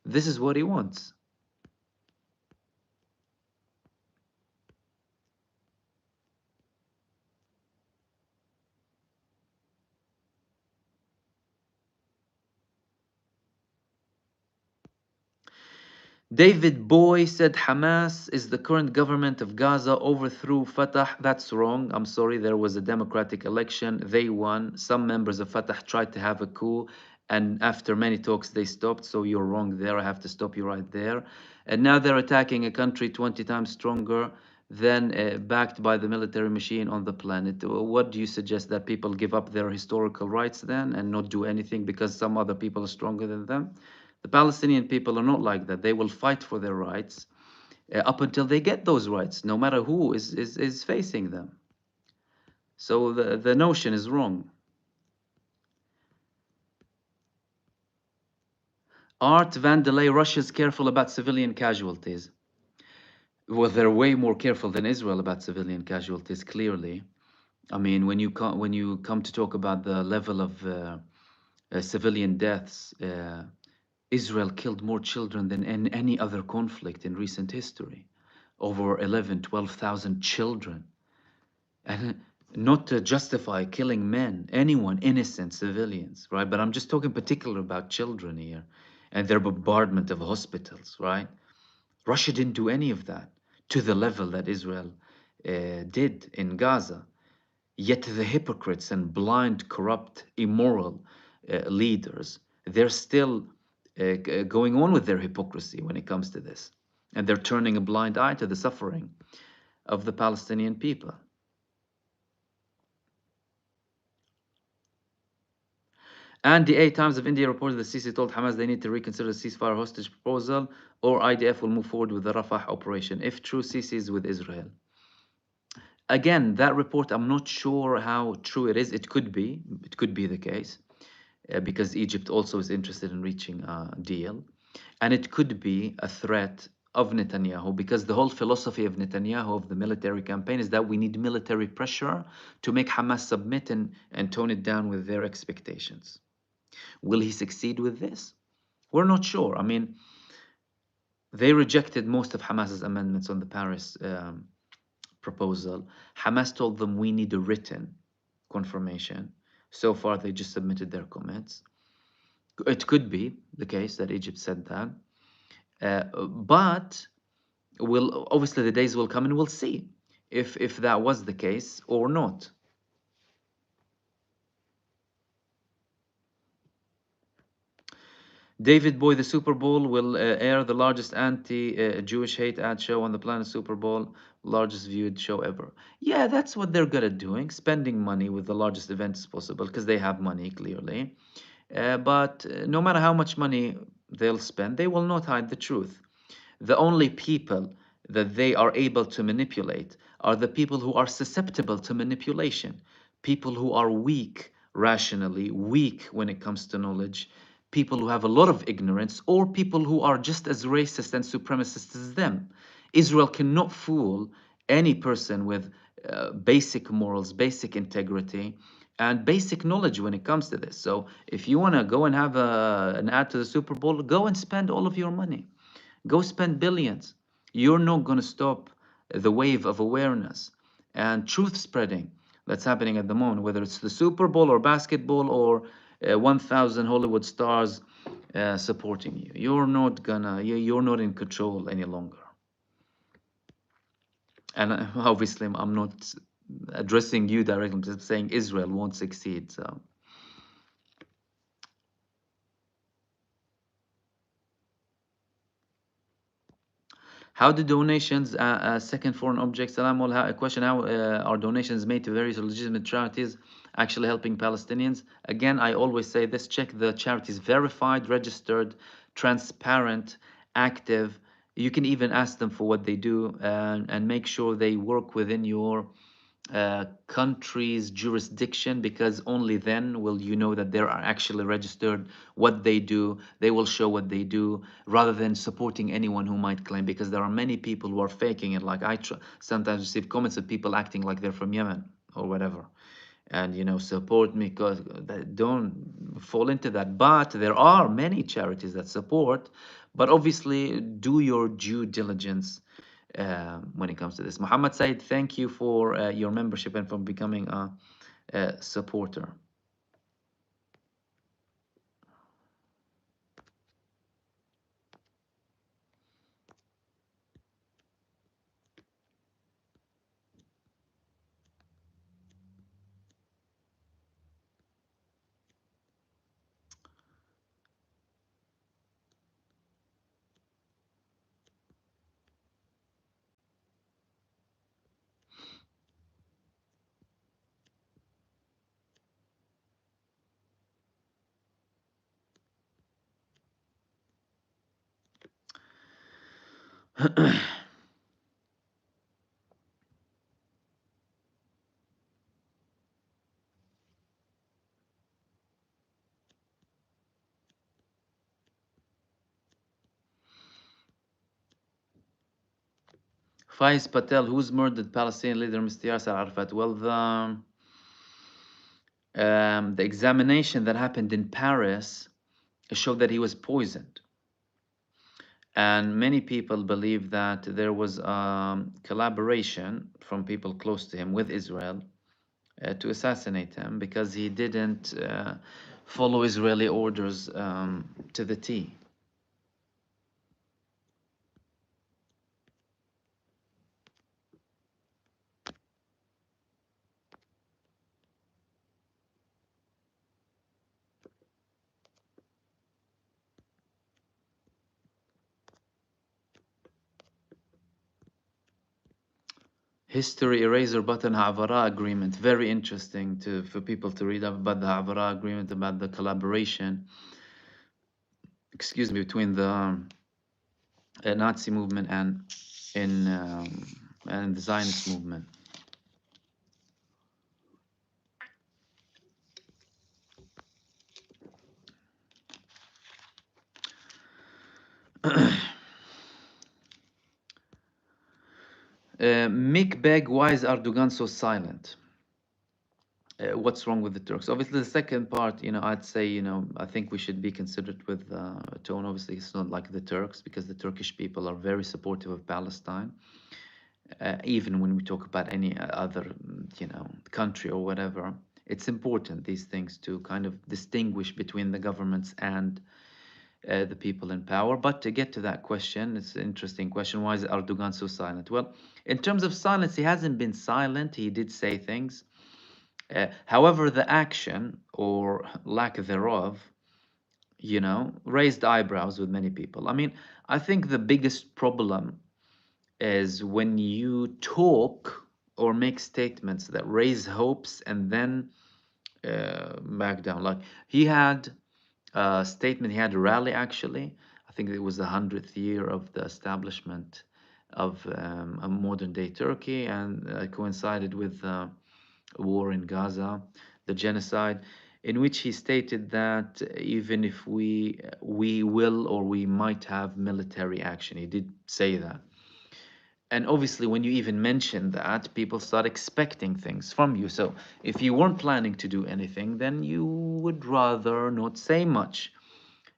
This is what he wants. David Boy said Hamas is the current government of Gaza, overthrew Fatah. That's wrong. I'm sorry. There was a democratic election. They won. Some members of Fatah tried to have a coup, and after many talks, they stopped. So you're wrong there. I have to stop you right there. And now they're attacking a country 20 times stronger than backed by the military machine on the planet. What do you suggest, that people give up their historical rights then and not do anything because some other people are stronger than them? The Palestinian people are not like that. They will fight for their rights up until they get those rights, no matter who is facing them. So the notion is wrong. Art Vandelay, Russia's careful about civilian casualties. Well, they're way more careful than Israel about civilian casualties, clearly. I mean, when you come to talk about the level of civilian deaths, Israel killed more children than in any other conflict in recent history. Over 11, 12,000 children. And not to justify killing men, anyone, innocent civilians, right? But I'm just talking particular about children here and their bombardment of hospitals, right? Russia didn't do any of that to the level that Israel did in Gaza. Yet the hypocrites and blind, corrupt, immoral leaders, they're still going on with their hypocrisy when it comes to this. And they're turning a blind eye to the suffering of the Palestinian people. And the 8 Times of India reported that Sisi told Hamas they need to reconsider the ceasefire hostage proposal or IDF will move forward with the Rafah operation. If true, Sisi is with Israel. Again, that report, I'm not sure how true it is. It could be the case. Because Egypt also is interested in reaching a deal. And it could be a threat of Netanyahu, because the whole philosophy of Netanyahu, of the military campaign, is that we need military pressure to make Hamas submit and tone it down with their expectations. Will he succeed with this? We're not sure. I mean, they rejected most of Hamas's amendments on the Paris proposal. Hamas told them we need a written confirmation. So far, they just submitted their comments. It could be the case that Egypt said that. But will obviously the days will come and we'll see if that was the case or not. David Boy, the Super Bowl will air the largest anti-Jewish hate ad show on the planet. Super Bowl, largest viewed show ever. Yeah, that's what they're good at doing, spending money with the largest events possible because they have money clearly. But no matter how much money they'll spend, they will not hide the truth. The only people that they are able to manipulate are the people who are susceptible to manipulation, people who are weak rationally, weak when it comes to knowledge, people who have a lot of ignorance, or people who are just as racist and supremacist as them. Israel cannot fool any person with basic morals, basic integrity, and basic knowledge when it comes to this. So if you want to go and have an ad to the Super Bowl, go and spend all of your money. Go spend billions. You're not going to stop the wave of awareness and truth spreading that's happening at the moment, whether it's the Super Bowl or basketball or 1,000 Hollywood stars supporting you. You're not in control any longer. And obviously, I'm not addressing you directly. I'm just saying Israel won't succeed. So. How do donations, second foreign objects, Salam, a question, how are donations made to various legitimate charities actually helping Palestinians? Again, I always say this, check the charities verified, registered, transparent, active. You can even ask them for what they do and make sure they work within your country's jurisdiction, because only then will you know that they are actually registered, what they do. They will show what they do rather than supporting anyone who might claim, because there are many people who are faking it. Like sometimes receive comments of people acting like they're from Yemen or whatever, and support me, because don't fall into that. But there are many charities that support, but obviously do your due diligence when it comes to this. Muhammad Said, thank you for your membership and for becoming a supporter. Faiz Patel, who's murdered Palestinian leader Mr. Yasser Arafat? Well, the examination that happened in Paris showed that he was poisoned. And many people believe that there was collaboration from people close to him with Israel to assassinate him, because he didn't follow Israeli orders to the T. History eraser button Havara agreement. Very interesting for people to read up about the Havara agreement, about the collaboration, excuse me, between the Nazi movement and the Zionist movement. Mick Beg, why is Erdogan so silent? What's wrong with the Turks? Obviously, the second part, I'd say, I think we should be considerate with tone. Obviously, it's not like the Turks, because the Turkish people are very supportive of Palestine. Even when we talk about any other, country or whatever, it's important, these things, to kind of distinguish between the governments and the people in power. But to get to that question, it's an interesting question. Why is Erdogan so silent? Well, in terms of silence, he hasn't been silent. He did say things. However, the action or lack thereof, raised eyebrows with many people. I mean, I think the biggest problem is when you talk or make statements that raise hopes and then back down. Like he had a statement, he had a rally actually. I think it was the 100th year of the establishment of a modern day Turkey, and coincided with war in Gaza, the genocide, in which he stated that even if we will or we might have military action, he did say that. And obviously, when you even mention that, people start expecting things from you. So if you weren't planning to do anything, then you would rather not say much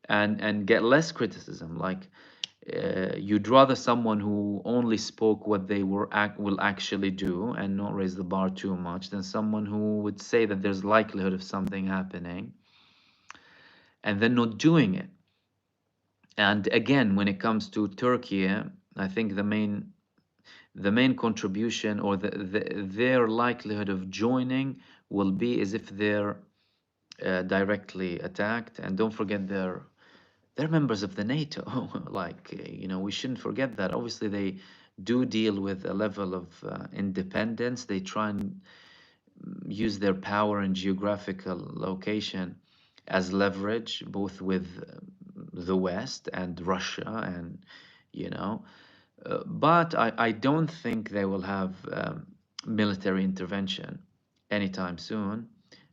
and get less criticism. Like you'd rather someone who only spoke what they will actually do and not raise the bar too much than someone who would say that there's likelihood of something happening and then not doing it. And again, when it comes to Turkey, I think the main contribution or their likelihood of joining will be as if they're directly attacked. And don't forget, they're members of the NATO. Like, we shouldn't forget that. Obviously, they do deal with a level of independence. They try and use their power and geographical location as leverage, both with the West and Russia, and you know. But I don't think they will have military intervention anytime soon,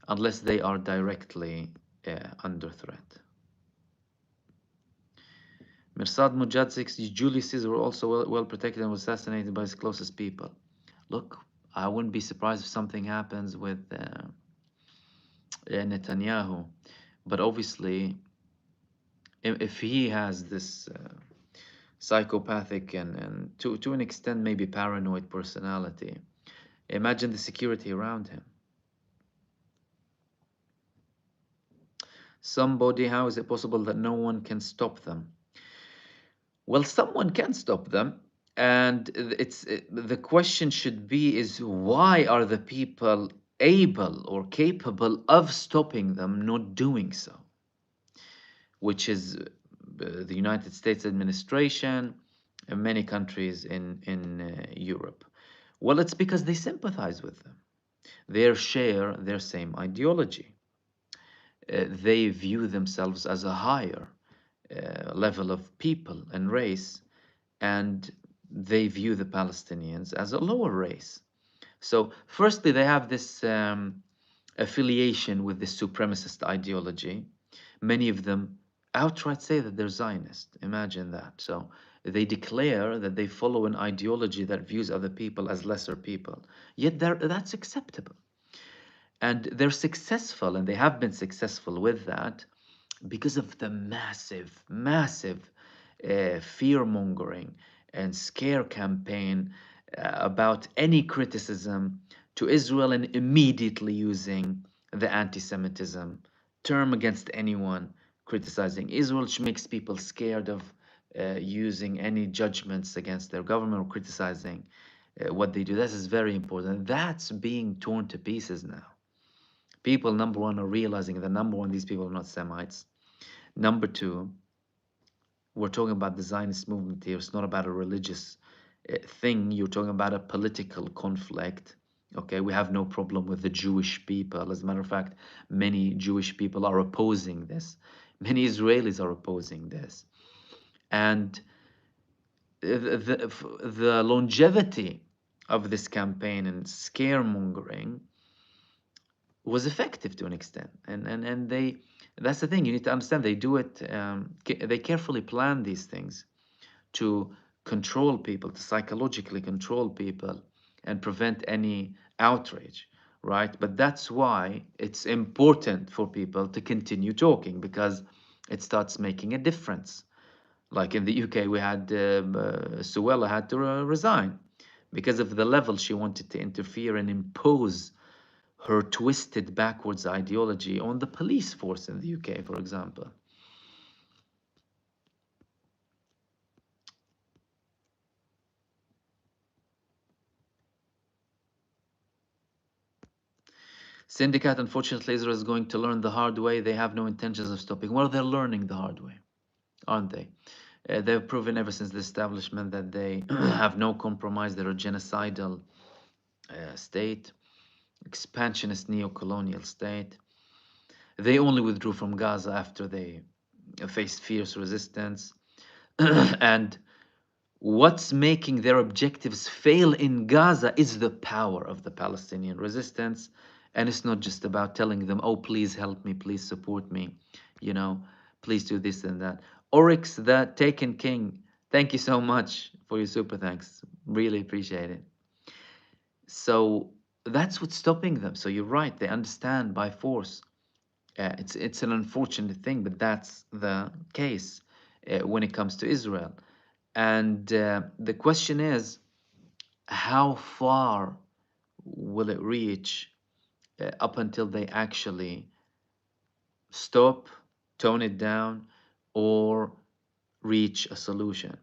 unless they are directly under threat. Mirsad Mujad 6, Julius Caesar were also well protected and was assassinated by his closest people. Look, I wouldn't be surprised if something happens with Netanyahu, but obviously, if he has this psychopathic and to an extent maybe paranoid personality, imagine the security around him. Somebody, how is it possible that no one can stop them? Well, someone can stop them, and the question should be is why are the people able or capable of stopping them not doing so? Which is the United States administration and many countries in Europe. Well, it's because they sympathize with them. They share their same ideology. They view themselves as a higher level of people and race, and they view the Palestinians as a lower race. So, firstly, they have this affiliation with this supremacist ideology. Many of them outright say that they're Zionist. Imagine that. So, they declare that they follow an ideology that views other people as lesser people. Yet that's acceptable. And they're successful, and they have been successful with that because of the massive, massive fear mongering and scare campaign about any criticism to Israel, and immediately using the anti Semitism term against anyone criticizing Israel, which makes people scared of using any judgments against their government or criticizing what they do. This is very important. That's being torn to pieces now. People, number one, are realizing that number one, these people are not Semites. Number two, we're talking about the Zionist movement here. It's not about a religious thing. You're talking about a political conflict. Okay, we have no problem with the Jewish people. As a matter of fact, many Jewish people are opposing this. Many Israelis are opposing this. And the longevity of this campaign and scaremongering was effective to an extent. And that's the thing, you need to understand, they do it, they carefully plan these things to control people, to psychologically control people and prevent any outrage, right? But that's why it's important for people to continue talking, because it starts making a difference. Like in the UK, we had Suella had to resign because of the level she wanted to interfere and impose her twisted backwards ideology on the police force in the UK, for example. Syndicate, unfortunately, Israel is going to learn the hard way. They have no intentions of stopping. Well, they're learning the hard way, aren't they? They've proven ever since the establishment that they have no compromise. They're a genocidal state, expansionist neo-colonial state. They only withdrew from Gaza after they faced fierce resistance. And what's making their objectives fail in Gaza is the power of the Palestinian resistance. And it's not just about telling them, oh, please help me, please support me, you know, please do this and that. Oryx, the Taken King, thank you so much for your super thanks. Really appreciate it. So that's what's stopping them. So you're right, they understand by force. It's an unfortunate thing, but that's the case when it comes to Israel. And the question is, how far will it reach up until they actually stop, tone it down, or reach a solution?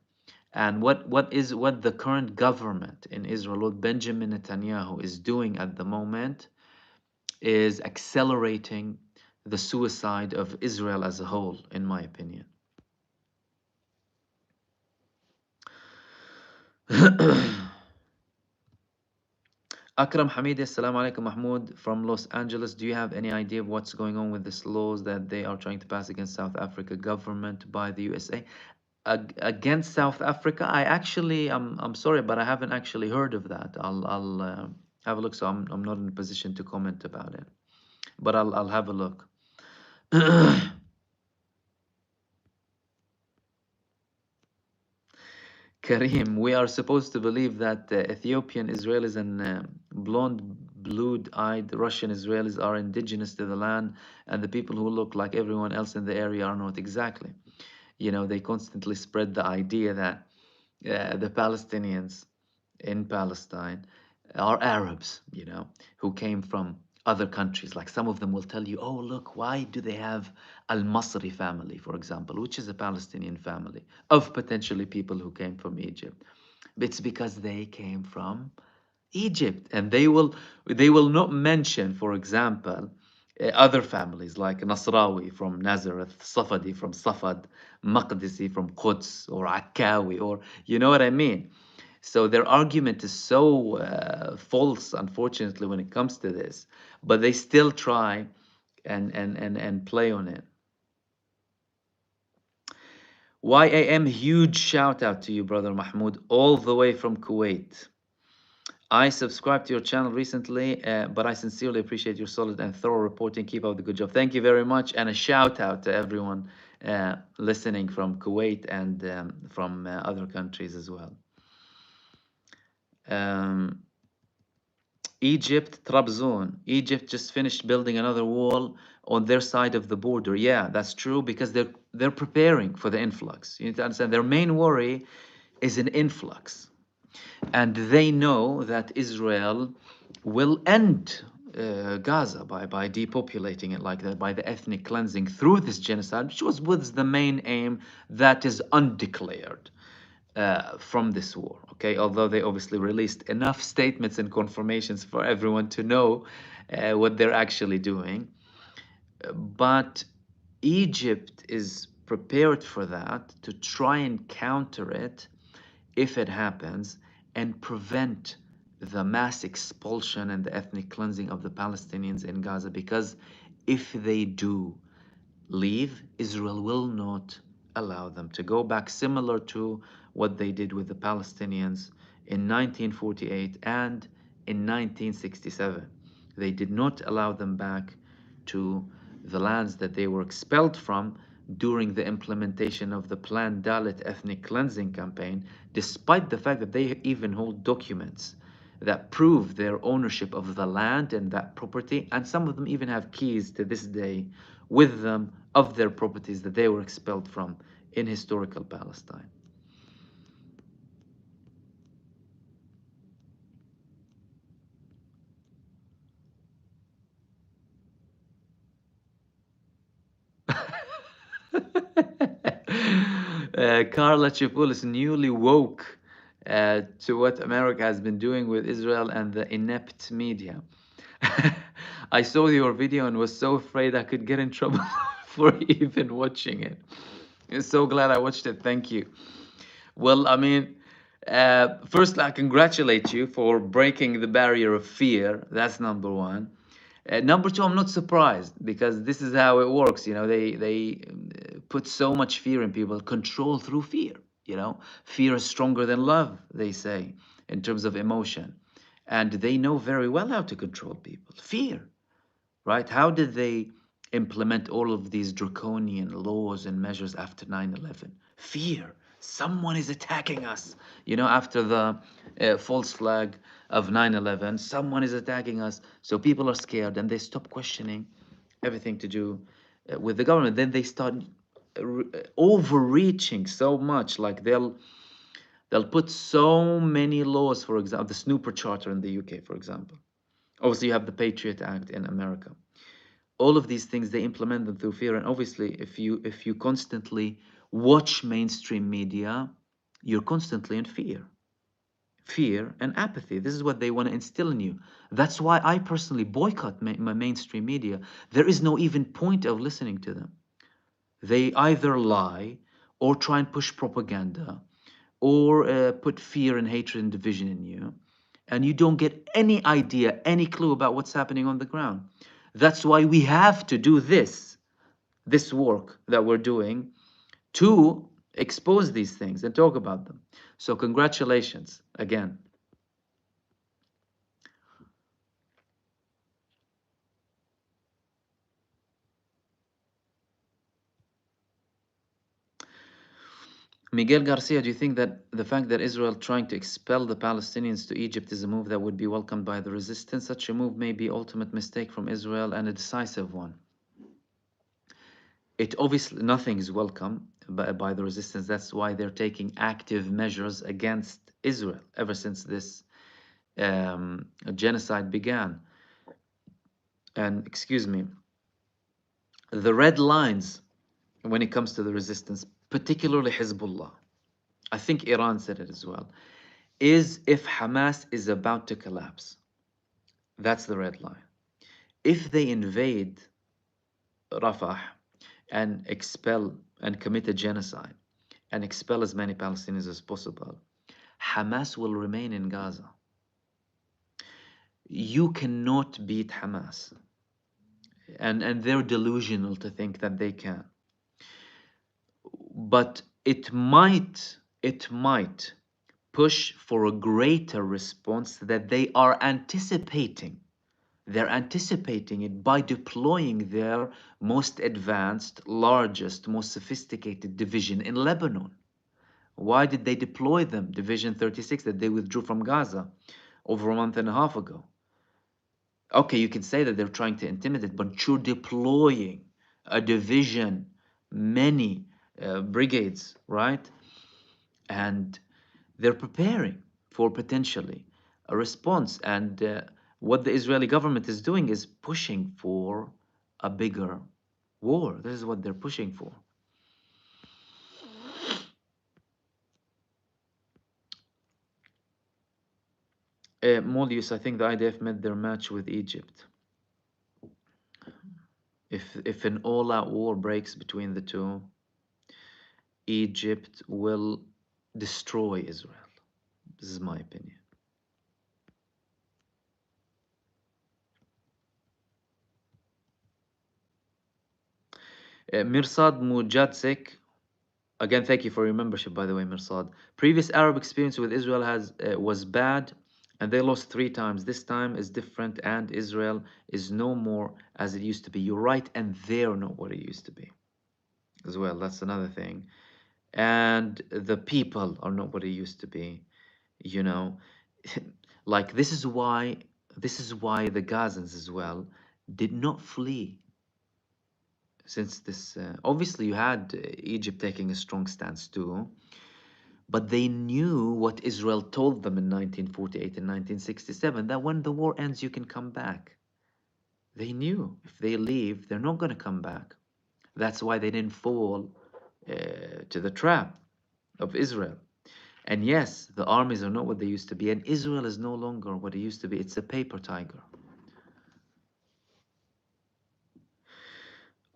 And what the current government in Israel, what Benjamin Netanyahu is doing at the moment, is accelerating the suicide of Israel as a whole, in my opinion. Akram Hamidi, Assalamu alaikum Mahmoud from Los Angeles. Do you have any idea of what's going on with these laws that they are trying to pass against South Africa government by the USA? Against South Africa? I actually, I'm sorry, but I haven't actually heard of that. I'll have a look. So I'm not in a position to comment about it, but I'll have a look. Karim, we are supposed to believe that Ethiopian Israelis and blonde, blue-eyed Russian Israelis are indigenous to the land, and the people who look like everyone else in the area are not exactly. You know, they constantly spread the idea that the Palestinians in Palestine are Arabs, you know, who came from other countries. Like some of them will tell you, oh, look, why do they have Al-Masri family, for example, which is a Palestinian family of potentially people who came from Egypt. It's because they came from Egypt, and they will not mention, for example, other families like Nasrawi from Nazareth, Safadi from Safad, Maqdisi from Quds, or Akkawi, or you know what I mean. So their argument is so false, unfortunately, when it comes to this, but they still try and play on it. YAM, huge shout out to you, brother Mahmoud, all the way from Kuwait. I subscribed to your channel recently, but I sincerely appreciate your solid and thorough reporting. Keep up the good job. Thank you very much. And a shout out to everyone listening from Kuwait and from other countries as well. Egypt, Trabzon. Egypt just finished building another wall on their side of the border. Yeah, that's true, because they're preparing for the influx. You need to understand, their main worry is an influx. And they know that Israel will end Gaza by depopulating it like that, by the ethnic cleansing through this genocide, which was the main aim that is undeclared from this war. Okay, although they obviously released enough statements and confirmations for everyone to know what they're actually doing. But Egypt is prepared for that, to try and counter it if it happens, and prevent the mass expulsion and the ethnic cleansing of the Palestinians in Gaza. Because if they do leave, Israel will not allow them to go back, similar to what they did with the Palestinians in 1948 and in 1967. They did not allow them back to the lands that they were expelled from during the implementation of the planned Dalit ethnic cleansing campaign, despite the fact that they even hold documents that prove their ownership of the land and that property, and some of them even have keys to this day with them of their properties that they were expelled from in historical Palestine. Carla Chipul is newly woke to what America has been doing with Israel and the inept media. I saw your video and was so afraid I could get in trouble for even watching it. I'm so glad I watched it. Thank you. Well, I mean, first, I congratulate you for breaking the barrier of fear. That's number one. Number two, I'm not surprised because this is how it works. You know, they put so much fear in people, control through fear. You know, fear is stronger than love, they say, in terms of emotion, and they know very well how to control people. Fear, right? How did they implement all of these draconian laws and measures after 9/11? Fear. Someone is attacking us. You know, after the false flag of 9/11, someone is attacking us. So people are scared and they stop questioning everything to do with the government. Then they start overreaching so much, like they'll put so many laws, for example, the Snooper Charter in the UK, for example. Obviously, you have the Patriot Act in America. All of these things, they implement them through fear. And obviously, if you constantly watch mainstream media, you're constantly in fear and apathy. This is what they want to instill in you. That's why I personally boycott my mainstream media. There is no even point of listening to them. They either lie or try and push propaganda or put fear and hatred and division in you, and you don't get any idea, any clue about what's happening on the ground. That's why we have to do this work that we're doing to expose these things and talk about them. So congratulations again. Miguel Garcia, do you think that the fact that Israel trying to expel the Palestinians to Egypt is a move that would be welcomed by the resistance? Such a move may be ultimate mistake from Israel and a decisive one. It obviously, nothing is welcome by the resistance. That's why they're taking active measures against Israel ever since this genocide began. And excuse me, the red lines when it comes to the resistance, particularly Hezbollah, I think Iran said it as well, is if Hamas is about to collapse. That's the red line. If they invade Rafah and expel and commit a genocide and expel as many Palestinians as possible, Hamas will remain in Gaza. You cannot beat Hamas. And they're delusional to think that they can. But it might push for a greater response that they are anticipating. They're anticipating it by deploying their most advanced, largest, most sophisticated division in Lebanon. Why did they deploy them? Division 36 that they withdrew from Gaza over a month and a half ago. Okay, you can say that they're trying to intimidate, but you're deploying a division, many brigades, right? And they're preparing for potentially a response. And what the Israeli government is doing is pushing for a bigger war. This is what they're pushing for. Molius, I think the IDF met their match with Egypt. If an all-out war breaks between the two, Egypt will destroy Israel. This is my opinion. Mirsad Mujadsek, again, thank you for your membership, by the way, Mirsad. Previous Arab experience with Israel was bad, and they lost 3 times. This time is different, and Israel is no more as it used to be. You're right, and they're not what it used to be as well. That's another thing. And the people are not what it used to be. You know, like this is why the Gazans as well did not flee. Since this, obviously, you had Egypt taking a strong stance too, but they knew what Israel told them in 1948 and 1967, that when the war ends, you can come back. They knew if they leave, they're not going to come back. That's why they didn't fall to the trap of Israel. And yes, the armies are not what they used to be, and Israel is no longer what it used to be. It's a paper tiger.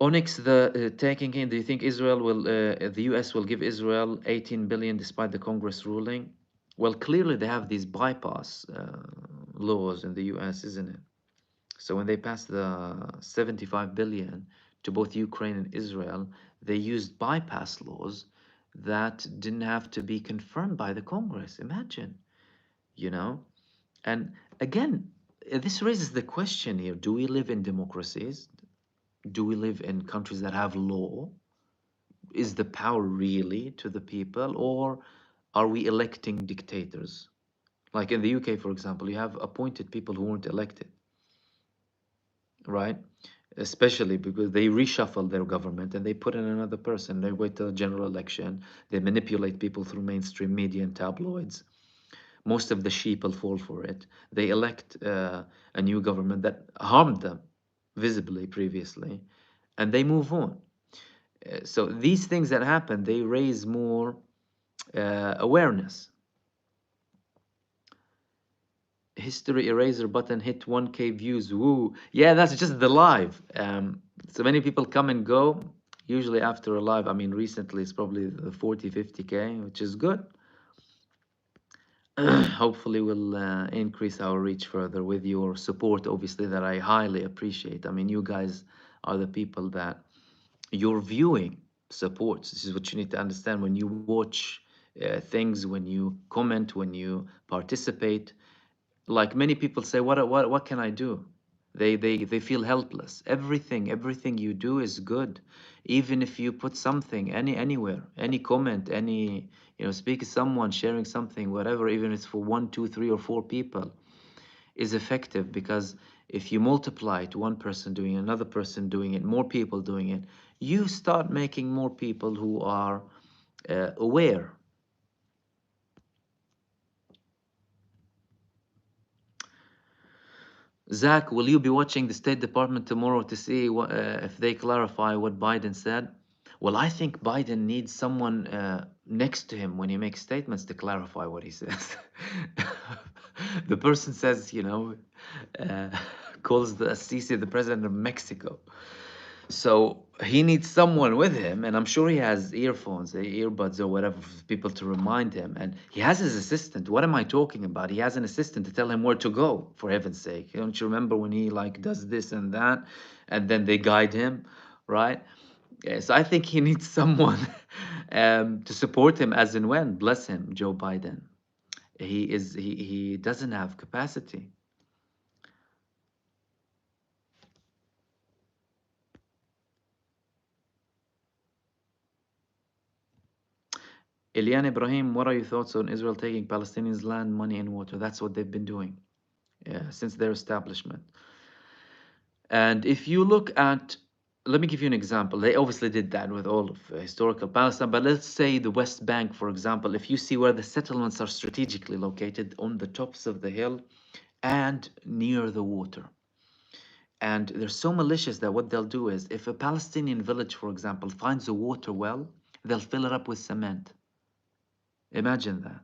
Onyx, the taking in, do you think Israel will, the US will give Israel 18 billion despite the Congress ruling? Well, clearly they have these bypass laws in the US, isn't it? So when they passed the 75 billion to both Ukraine and Israel, they used bypass laws that didn't have to be confirmed by the Congress. Imagine, you know? And again, this raises the question here, do we live in democracies? Do we live in countries that have law? Is the power really to the people, or are we electing dictators? Like in the UK, for example, you have appointed people who weren't elected, right? Especially because they reshuffle their government and they put in another person. They wait till a general election. They manipulate people through mainstream media and tabloids. Most of the sheep will fall for it. They elect a new government that harmed them visibly previously, and they move on. So these things that happen, they raise more awareness. History eraser button hit 1K views. Woo! Yeah, that's just the live. So many people come and go. Usually after a live, I mean, recently it's probably the 40, 50K, which is good. Hopefully we'll increase our reach further with your support, obviously, that I highly appreciate. I mean, you guys are the people that your viewing supports. This is what you need to understand when you watch things, when you comment, when you participate. Like many people say, what can I do? They feel helpless. Everything you do is good. Even if you put something anywhere, any comment, any, speak to someone, sharing something, whatever, even if it's for one, two, three, or four people, is effective, because if you multiply it, one person doing it, another person doing it, more people doing it, you start making more people who are aware. Zach, will you be watching the State Department tomorrow to see if they clarify what Biden said? Well, I think Biden needs someone next to him when he makes statements to clarify what he says. The person says, uh, calls the Sisi the president of Mexico. So he needs someone with him, and I'm sure he has earphones, earbuds, or whatever for people to remind him. And he has his assistant. What am I talking about? He has an assistant to tell him where to go, for heaven's sake. Don't you remember when he like does this and that, and then they guide him, right? Yes, I think he needs someone to support him as and when. Bless him, Joe Biden. He doesn't have capacity. Elian Ibrahim, what are your thoughts on Israel taking Palestinians' land, money, and water? That's what they've been doing since their establishment. And if you look at, let me give you an example. They obviously did that with all of historical Palestine, but let's say the West Bank, for example, if you see where the settlements are strategically located on the tops of the hill and near the water. And they're so malicious that what they'll do is, if a Palestinian village, for example, finds a water well, they'll fill it up with cement. Imagine that.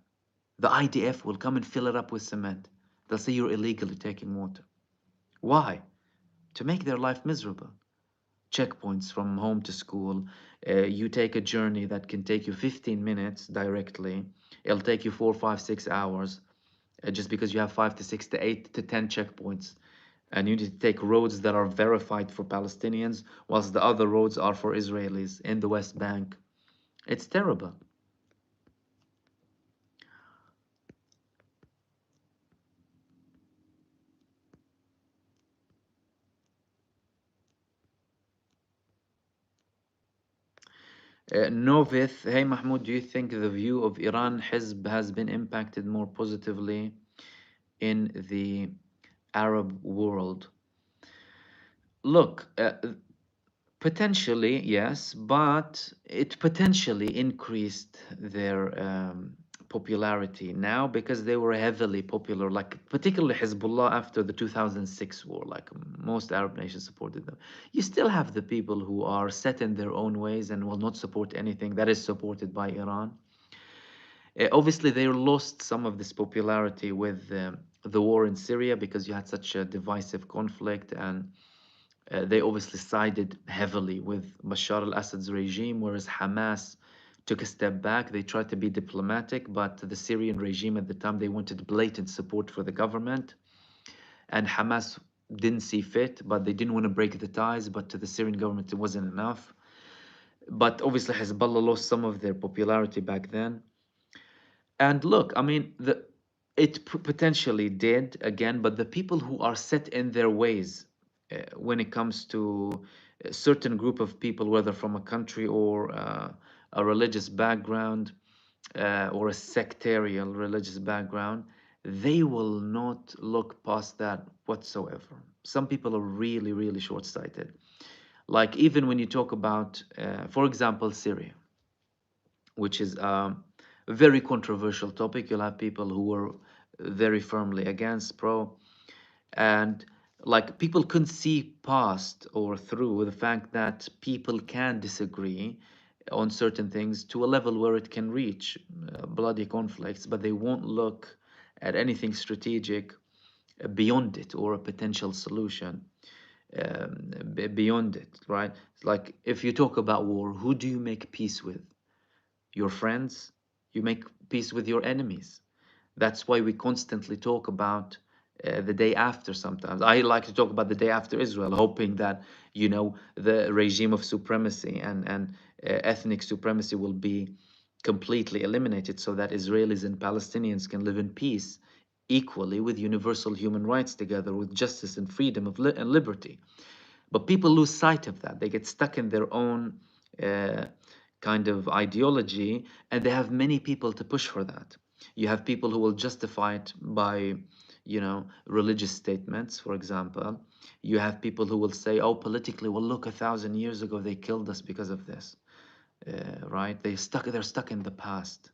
The IDF will come and fill it up with cement. They'll say you're illegally taking water. Why? To make their life miserable. Checkpoints from home to school. You take a journey that can take you 15 minutes directly. It'll take you 4, 5, 6 hours just because you have 5 to 6 to 8 to 10 checkpoints. And you need to take roads that are verified for Palestinians, whilst the other roads are for Israelis in the West Bank. It's terrible. Novith, hey Mahmoud, do you think the view of Iran Hizb has been impacted more positively in the Arab world? Look, potentially, yes, but it potentially increased their popularity now because they were heavily popular, like particularly Hezbollah after the 2006 war, like most Arab nations supported them. You still have the people who are set in their own ways and will not support anything that is supported by Iran. Obviously, they lost some of this popularity with the war in Syria because you had such a divisive conflict, and They obviously sided heavily with Bashar al-Assad's regime, whereas Hamas took a step back. They tried to be diplomatic, but the Syrian regime at the time, they wanted blatant support for the government. And Hamas didn't see fit, but they didn't want to break the ties, but to the Syrian government, it wasn't enough. But obviously, Hezbollah lost some of their popularity back then. And look, I mean, it potentially did again, but the people who are set in their ways when it comes to a certain group of people, whether from a country or a religious background or a sectarian religious background, they will not look past that whatsoever. Some people are really, really short-sighted. Like even when you talk about, for example, Syria, which is a very controversial topic. You'll have people who were very firmly against, pro, and like people couldn't see past or through the fact that people can disagree on certain things to a level where it can reach bloody conflicts, but they won't look at anything strategic beyond it or a potential solution beyond it, right? Like if you talk about war, who do you make peace with? Your friends, you make peace with your enemies. That's why we constantly talk about the day after sometimes. I like to talk about the day after Israel, hoping that, you know, the regime of supremacy and ethnic supremacy will be completely eliminated so that Israelis and Palestinians can live in peace equally with universal human rights together with justice and freedom and liberty. But people lose sight of that. They get stuck in their own kind of ideology, and they have many people to push for that. You have people who will justify it by, you know, religious statements, for example. You have people who will say, oh, politically, well, look, 1,000 years ago, they killed us because of this, right? They're stuck in the past.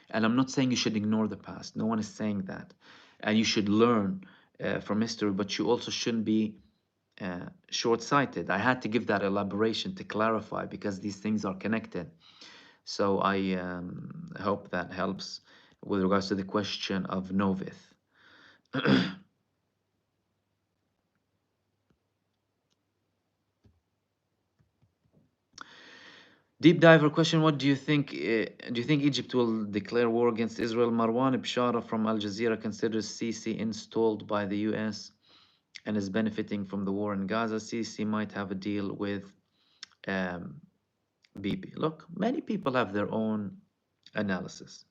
And I'm not saying you should ignore the past. No one is saying that. And you should learn from history, but you also shouldn't be short-sighted. I had to give that elaboration to clarify because these things are connected. So I hope that helps with regards to the question of Novith. Deep diver question: what do you think? Do you think Egypt will declare war against Israel? Marwan Bishara from Al Jazeera considers Sisi installed by the U.S. and is benefiting from the war in Gaza. Sisi might have a deal with um, Bibi. Look, many people have their own analysis.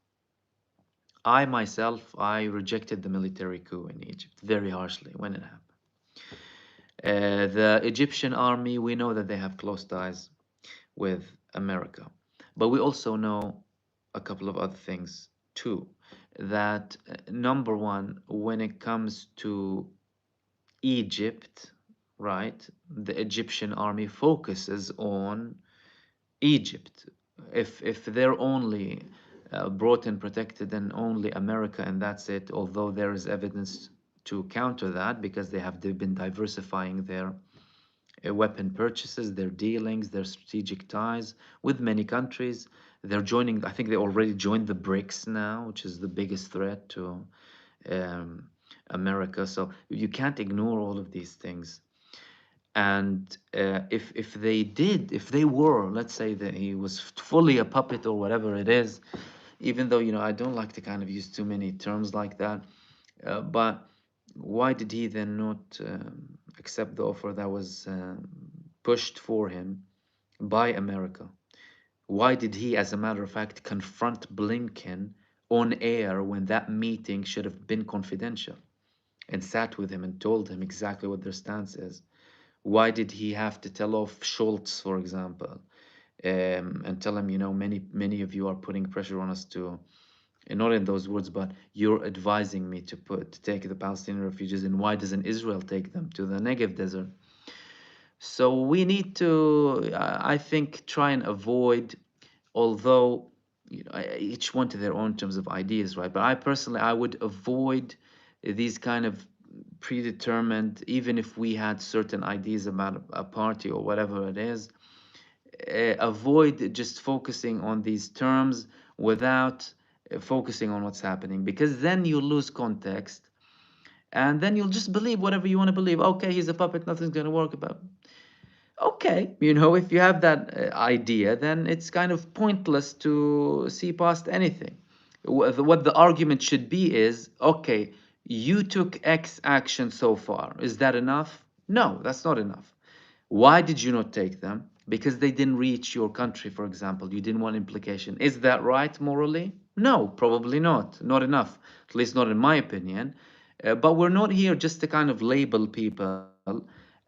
I myself, I rejected the military coup in Egypt very harshly when it happened. The Egyptian army, we know that they have close ties with America, but we also know a couple of other things too. That number one, when it comes to Egypt, right, the Egyptian army focuses on Egypt. If they're only brought and protected and only America and that's it, although there is evidence to counter that because they've been diversifying their weapon purchases, their dealings, their strategic ties with many countries. They're joining, I think they already joined the BRICS now, which is the biggest threat to um, America. So you can't ignore all of these things. And if they were, let's say that he was fully a puppet or whatever it is, even though, you know, I don't like to kind of use too many terms like that, but why did he then not accept the offer that was pushed for him by America? Why did he, as a matter of fact, confront Blinken on air when that meeting should have been confidential and sat with him and told him exactly what their stance is? Why did he have to tell off Schultz, for example, and tell him, you know, many of you are putting pressure on us to, and not in those words, but you're advising me to take the Palestinian refugees, and why doesn't Israel take them to the Negev desert? So we need to, I think, try and avoid, although, you know, each one to their own in terms of ideas, right? But I personally, I would avoid these kind of predetermined, even if we had certain ideas about a party or whatever it is, avoid just focusing on these terms without focusing on what's happening, because then you lose context And then you'll just believe whatever you want to believe. Okay, he's a puppet, nothing's going to work about. Okay, if you have that idea, then it's kind of pointless to see past anything. What the argument should be is, okay, you took X action so far. Is that enough? No, that's not enough. Why did you not take them? Because they didn't reach your country, for example. You didn't want implication. Is that right morally? No, probably not. Not enough. At least not in my opinion. But we're not here just to kind of label people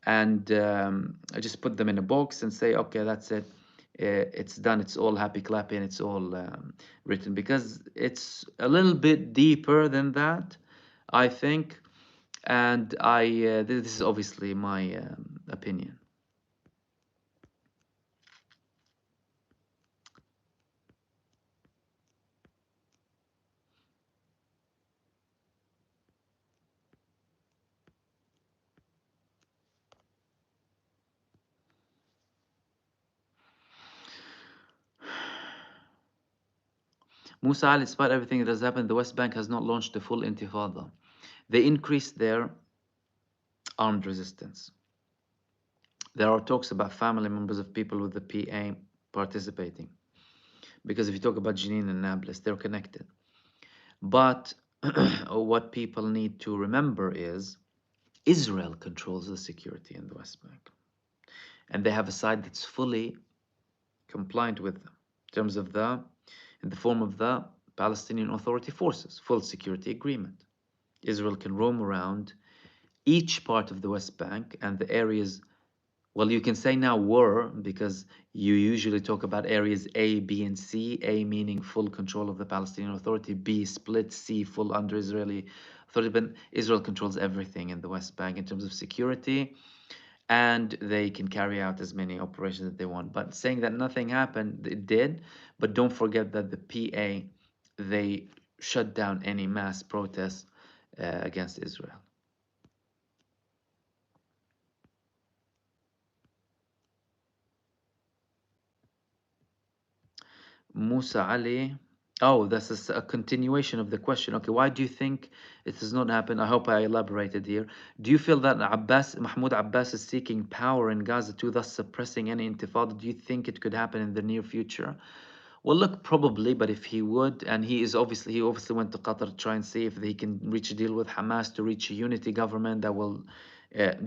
and just put them in a box and say, okay, that's it. It's done. It's all happy clappy and it's all written, because it's a little bit deeper than that, I think. And this is obviously my opinion. Musa Ali, despite everything that has happened, the West Bank has not launched a full intifada. They increased their armed resistance. There are talks about family members of people with the PA participating. Because if you talk about Jenin and Nablus, they're connected. But what people need to remember is Israel controls the security in the West Bank. And they have a side that's fully compliant with them in terms of in the form of the Palestinian Authority forces, full security agreement. Israel can roam around each part of the West Bank and the areas, well, you can say now were, because you usually talk about areas A, B, and C. A meaning full control of the Palestinian Authority, B split, C full under Israeli authority. But Israel controls everything in the West Bank in terms of security, and they can carry out as many operations that they want. But saying that nothing happened, it did. But don't forget that the PA, they shut down any mass protests against Israel. Musa Ali. Oh, that's a continuation of the question. Okay, why do you think it has not happened? I hope I elaborated here. Do you feel that Mahmoud Abbas is seeking power in Gaza too, thus suppressing any intifada? Do you think it could happen in the near future? Well, look, probably, but if he would, and he obviously went to Qatar to try and see if he can reach a deal with Hamas to reach a unity government that will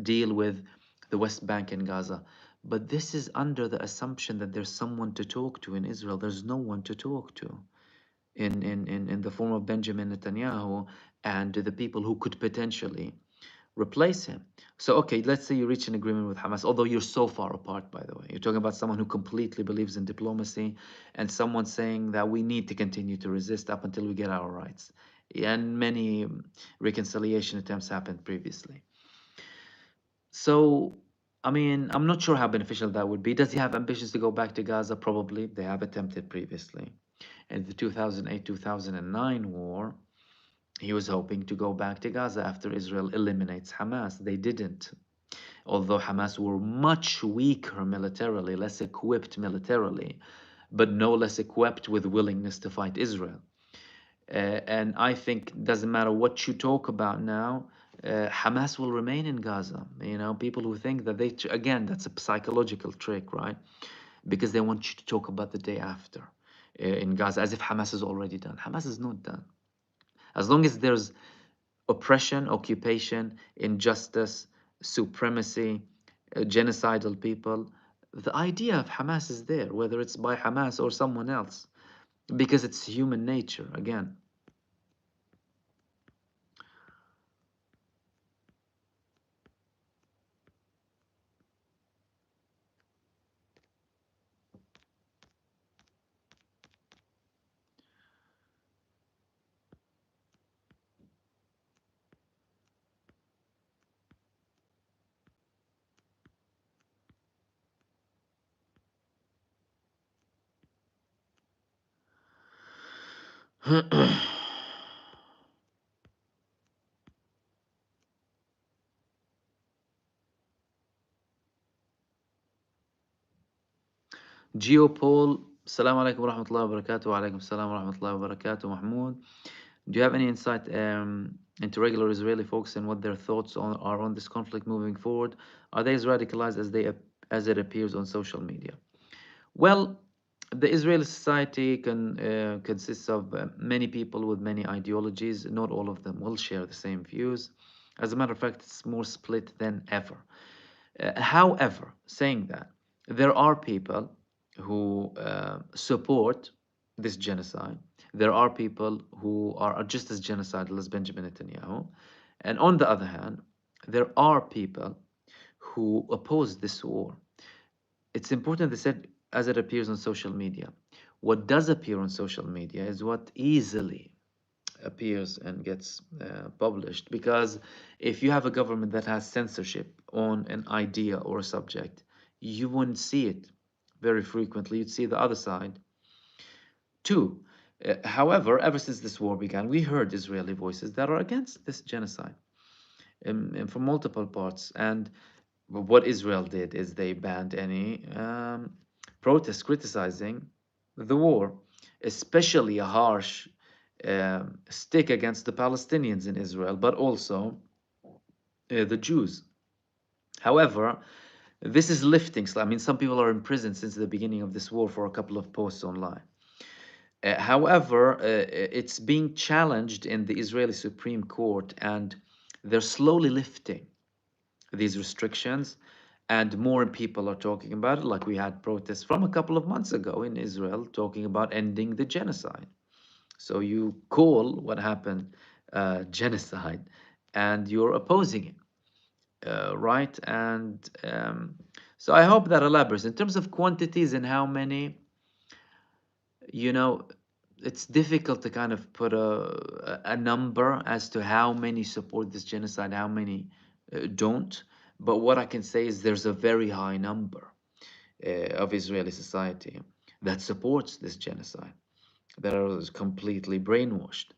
deal with the West Bank and Gaza. But this is under the assumption that there's someone to talk to in Israel. There's no one to talk to in the form of Benjamin Netanyahu and the people who could potentially replace him. So, okay, let's say you reach an agreement with Hamas, although you're so far apart, by the way. You're talking about someone who completely believes in diplomacy and someone saying that we need to continue to resist up until we get our rights. And many reconciliation attempts happened previously. So, I mean, I'm not sure how beneficial that would be. Does he have ambitions to go back to Gaza? Probably. They have attempted previously. In the 2008-2009 war, he was hoping to go back to Gaza after Israel eliminates Hamas. They didn't. Although Hamas were much weaker militarily, less equipped militarily, but no less equipped with willingness to fight Israel. And I think it doesn't matter what you talk about now, Hamas will remain in Gaza. People who think that again, that's a psychological trick, right? Because they want you to talk about the day after in Gaza, as if Hamas is already done. Hamas is not done. As long as there's oppression, occupation, injustice, supremacy, genocidal people, the idea of Hamas is there, whether it's by Hamas or someone else, because it's human nature, again. Geopol, Assalamu alaikum wa rahmatullahi wa barakatuh. Wa alaikum assalam wa rahmatullahi wa barakatuh, Mahmoud. Do you have any insight into regular Israeli folks and what their thoughts are on this conflict moving forward? Are they as radicalized as it appears on social media? Well, the Israeli society consists of many people with many ideologies. Not all of them will share the same views. As a matter of fact, it's more split than ever. However, saying that, there are people who support this genocide. There are people who are just as genocidal as Benjamin Netanyahu. And on the other hand, there are people who oppose this war. It's important, they said, as it appears on social media. What does appear on social media is what easily appears and gets published, because if you have a government that has censorship on an idea or a subject, you wouldn't see it very frequently. You'd see the other side too. However, ever since this war began, we heard Israeli voices that are against this genocide, and from multiple parts. And what Israel did is they banned any protests criticizing the war, especially a harsh stick against the Palestinians in Israel, but also the Jews. However, this is lifting. I mean, some people are in prison since the beginning of this war for a couple of posts online. However, it's being challenged in the Israeli Supreme Court, and they're slowly lifting these restrictions, and more people are talking about it. Like we had protests from a couple of months ago in Israel talking about ending the genocide. So you call what happened genocide, and you're opposing it, right? And so I hope that elaborates in terms of quantities and how many. You know, it's difficult to kind of put a number as to how many support this genocide, how many don't. But what I can say is there's a very high number of Israeli society that supports this genocide, that are completely brainwashed,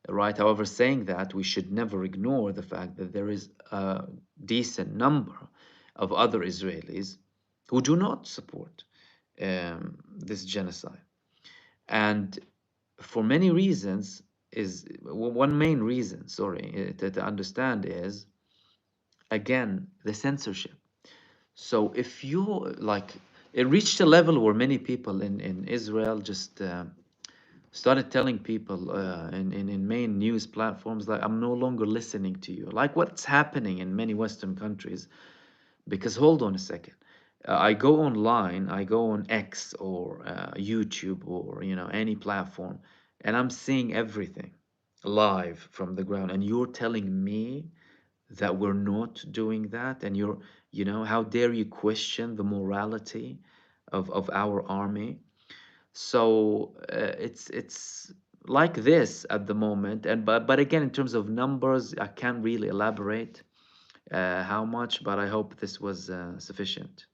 right? However, saying that, we should never ignore the fact that there is a decent number of other Israelis who do not support this genocide. And for many reasons, is one main reason, sorry, to understand is, again, the censorship. So if you like, it reached a level where many people in Israel just started telling people in main news platforms that I'm no longer listening to you, like what's happening in many Western countries. Because hold on a second, I go online, I go on X or YouTube or any platform, and I'm seeing everything live from the ground, and you're telling me that we're not doing that, and how dare you question the morality of our army? So it's like this at the moment, and but again, in terms of numbers, I can't really elaborate how much, but I hope this was sufficient.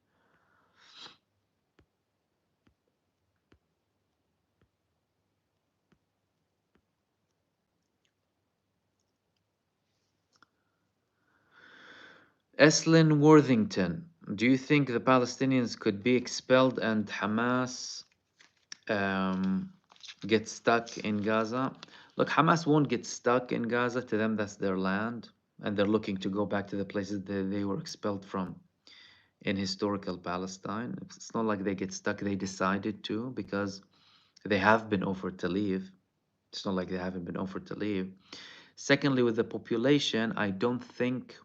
Eslin Worthington, do you think the Palestinians could be expelled and Hamas get stuck in Gaza? Look, Hamas won't get stuck in Gaza. To them, that's their land, and they're looking to go back to the places that they were expelled from in historical Palestine. It's not like they get stuck, they decided to, because they have been offered to leave. It's not like they haven't been offered to leave. Secondly, with the population, I don't think,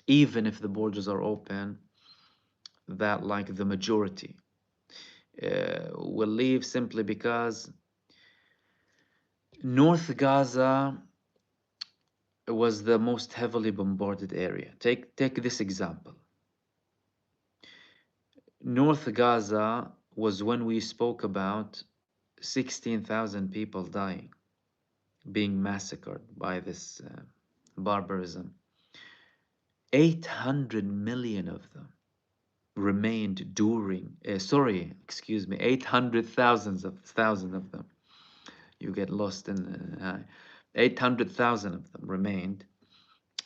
even if the borders are open, that like the majority will leave, simply because North Gaza was the most heavily bombarded area. Take this example. North Gaza was when we spoke about 16,000 people dying, being massacred by this barbarism. 800 million of them remained during, sorry, excuse me, 800,000 of them. You get lost in 800,000 of them remained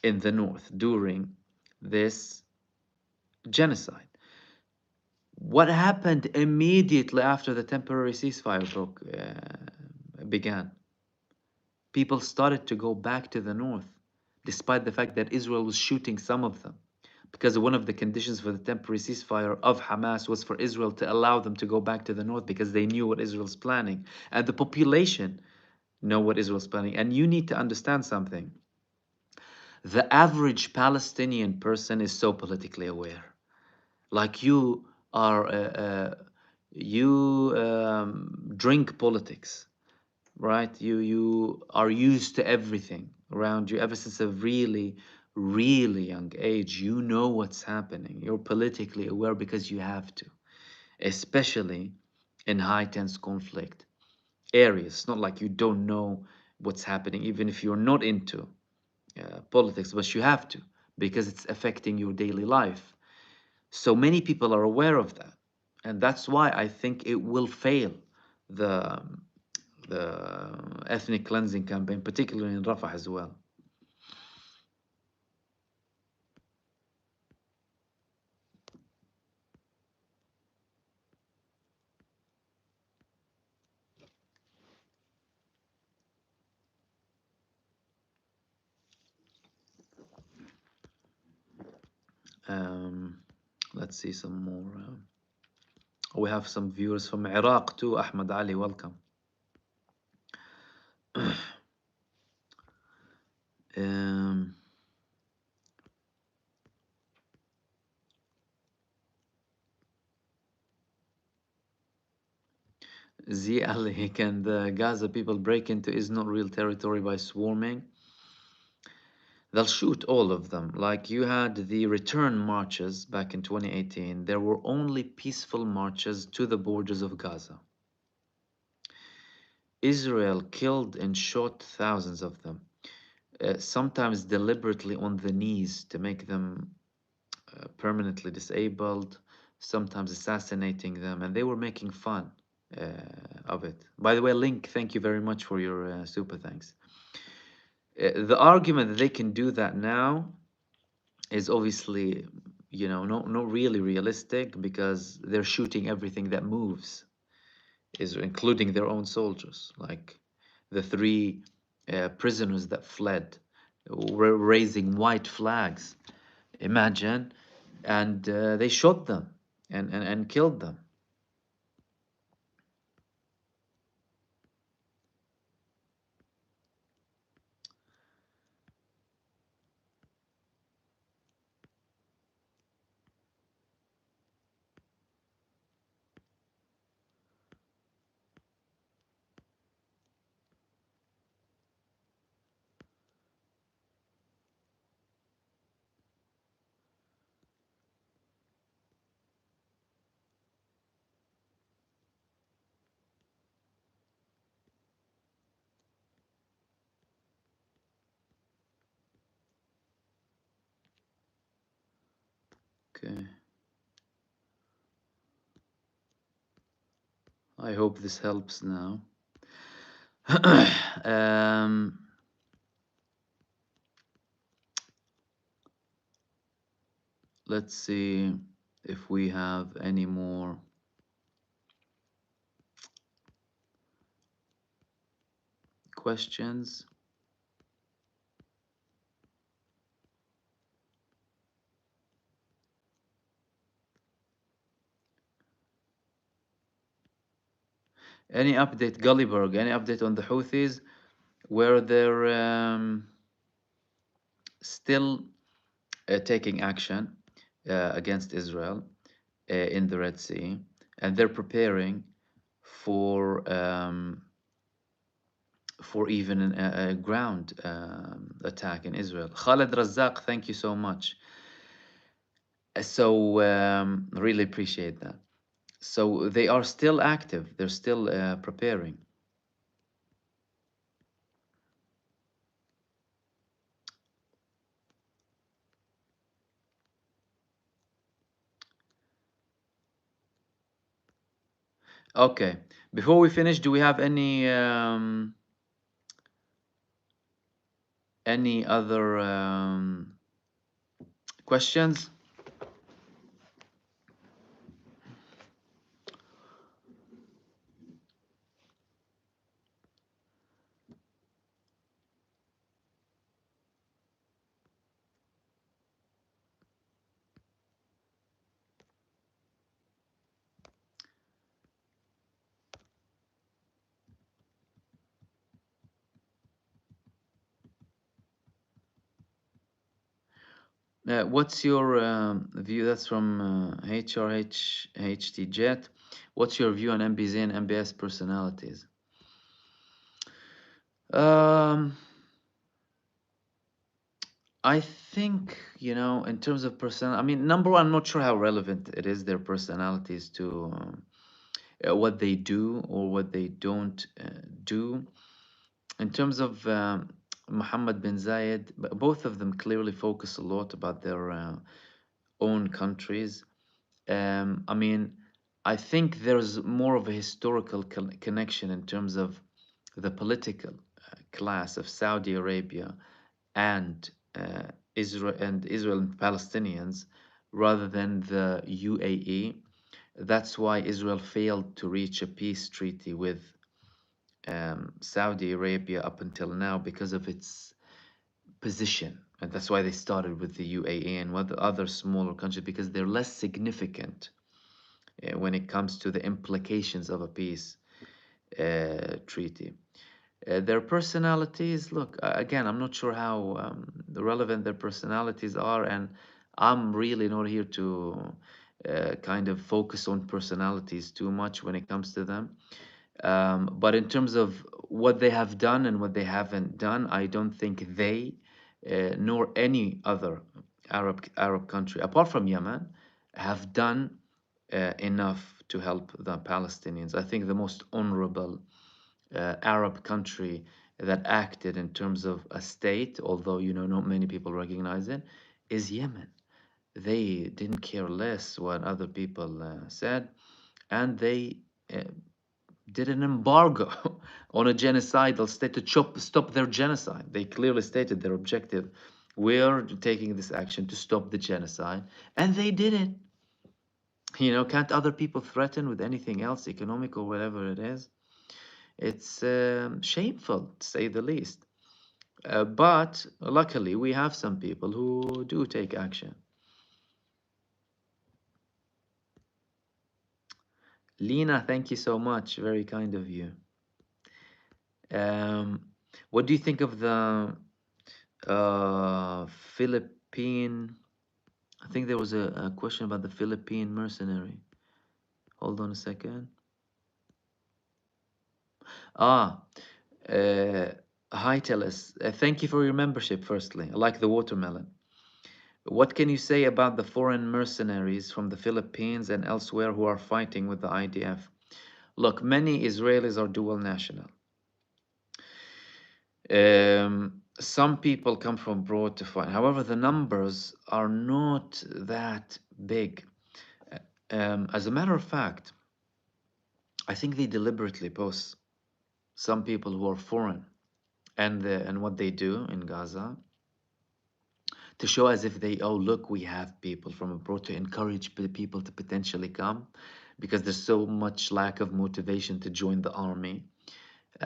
in the north during this genocide. What happened immediately after the temporary ceasefire began? people started to go back to the north, despite the fact that Israel was shooting some of them. Because one of the conditions for the temporary ceasefire of Hamas was for Israel to allow them to go back to the north because they knew what Israel's planning. And the population know what Israel's planning. And you need to understand something. The average Palestinian person is so politically aware. Like you are, you drink politics, right? You are used to everything around you ever since a really, really young age. You know what's happening. You're politically aware because you have to, especially in high tense conflict areas. It's not like you don't know what's happening, even if you're not into politics, but you have to because it's affecting your daily life. So many people are aware of that, and that's why I think it will fail the ethnic cleansing campaign, particularly in Rafah as well. Um, let's see some more. We have some viewers from Iraq too. Ahmed Ali, welcome. um, Z Ali, can the Gaza people break into is not real territory by swarming? They'll shoot all of them. Like you had the return marches back in 2018. There were only peaceful marches to the borders of Gaza. Israel killed and shot thousands of them, sometimes deliberately on the knees to make them permanently disabled, sometimes assassinating them, and they were making fun of it. By the way, Link, thank you very much for your super thanks. The argument that they can do that now is obviously, you know, not really realistic because they're shooting everything that moves, is including their own soldiers, like the three prisoners that fled, were raising white flags. Imagine, and they shot them and killed them. Okay. I hope this helps now. um, let's see if we have any more questions. Any update, Gulliberg? Any update on the Houthis? Where they're still taking action against Israel in the Red Sea, and they're preparing for even a ground attack in Israel. Khaled Razak, thank you so much. So really appreciate that. So they are still active. They're still preparing. Okay. Before we finish, do we have any other questions? What's your view? That's from HRH Jet. What's your view on MBZ and MBS personalities? Um, I think, in terms of I mean, number one, I'm not sure how relevant it is, their personalities, to what they do or what they don't do. In terms of Mohammed bin Zayed, both of them clearly focus a lot about their own countries. I mean, I think there's more of a historical connection in terms of the political class of Saudi Arabia and Israel and Palestinians rather than the UAE. That's why Israel failed to reach a peace treaty with Saudi Arabia up until now because of its position. And that's why they started with the UAE and with the other smaller countries because they're less significant when it comes to the implications of a peace treaty. Their personalities, look, again, I'm not sure how relevant their personalities are, and I'm really not here to kind of focus on personalities too much when it comes to them. But in terms of what they have done and what they haven't done, I don't think they, nor any other Arab country, apart from Yemen, have done enough to help the Palestinians. I think the most honorable Arab country that acted in terms of a state, although not many people recognize it, is Yemen. They didn't care less what other people said, and they uh, did an embargo on a genocidal state to stop their genocide. They clearly stated their objective. We're taking this action to stop the genocide, and they did it. Can't other people threaten with anything else, economic or whatever it is? It's shameful, to say the least. But luckily, we have some people who do take action. Lena, thank you so much. Very kind of you. Um, what do you think of the Philippine? I think there was a question about the Philippine mercenary. Hold on a second. Ah, uh, hi, Teles. Thank you for your membership, firstly. I like the watermelon. What can you say about the foreign mercenaries from the Philippines and elsewhere who are fighting with the IDF? Look, many Israelis are dual national. Some people come from abroad to fight. However, the numbers are not that big. As a matter of fact, I think they deliberately post some people who are foreign and what they do in Gaza to show as if they, oh, look, we have people from abroad, to encourage people to potentially come because there's so much lack of motivation to join the army.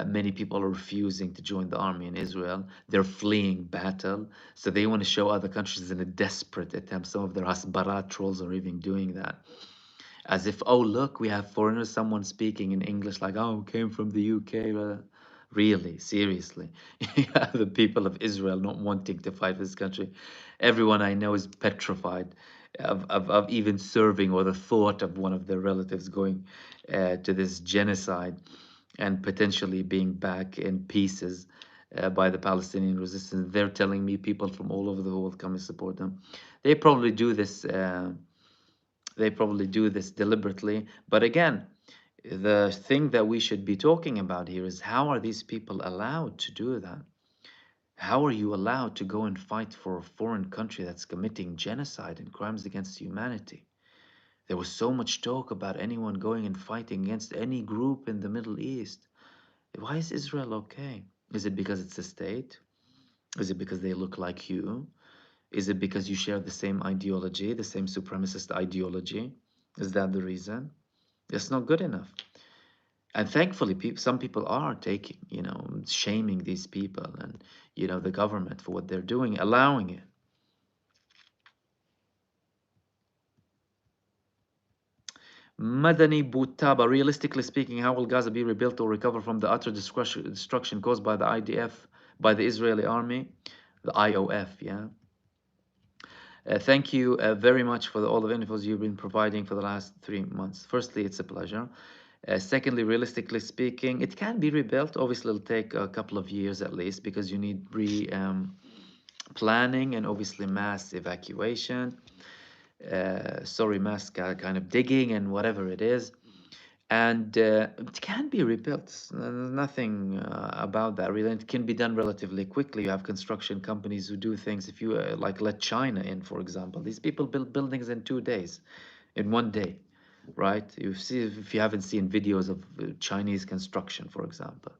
Many people are refusing to join the army in Israel. They're fleeing battle. So they want to show other countries in a desperate attempt. Some of their Hasbara trolls are even doing that. As if, oh, look, we have foreigners, someone speaking in English like, oh, came from the UK. Really, seriously. You have the people of Israel not wanting to fight for this country. Everyone I know is petrified of even serving, or the thought of one of their relatives going to this genocide and potentially being back in pieces by the Palestinian resistance. They're telling me people from all over the world come and support them. They probably do this. They probably do this deliberately. But again, the thing that we should be talking about here is, how are these people allowed to do that? How are you allowed to go and fight for a foreign country that's committing genocide and crimes against humanity? There was so much talk about anyone going and fighting against any group in the Middle East. Why is Israel okay? Is it because it's a state? Is it because they look like you? Is it because you share the same ideology, the same supremacist ideology? Is that the reason? It's not good enough. And thankfully, some people are taking, shaming these people and, the government for what they're doing, allowing it. Madani Butaba, realistically speaking, how will Gaza be rebuilt or recover from the utter destruction caused by the IDF, by the Israeli army, the IOF, yeah? Thank you very much for all the infos you've been providing for the last 3 months. Firstly, it's a pleasure. Secondly, realistically speaking, it can be rebuilt. Obviously, it'll take a couple of years at least because you need planning and obviously mass evacuation. Mass kind of digging and whatever it is. And it can be rebuilt. Nothing about that really. It can be done relatively quickly. You have construction companies who do things. If you like let China in, for example, these people build buildings in 2 days, in one day, right? You see, if you haven't seen videos of Chinese construction, for example.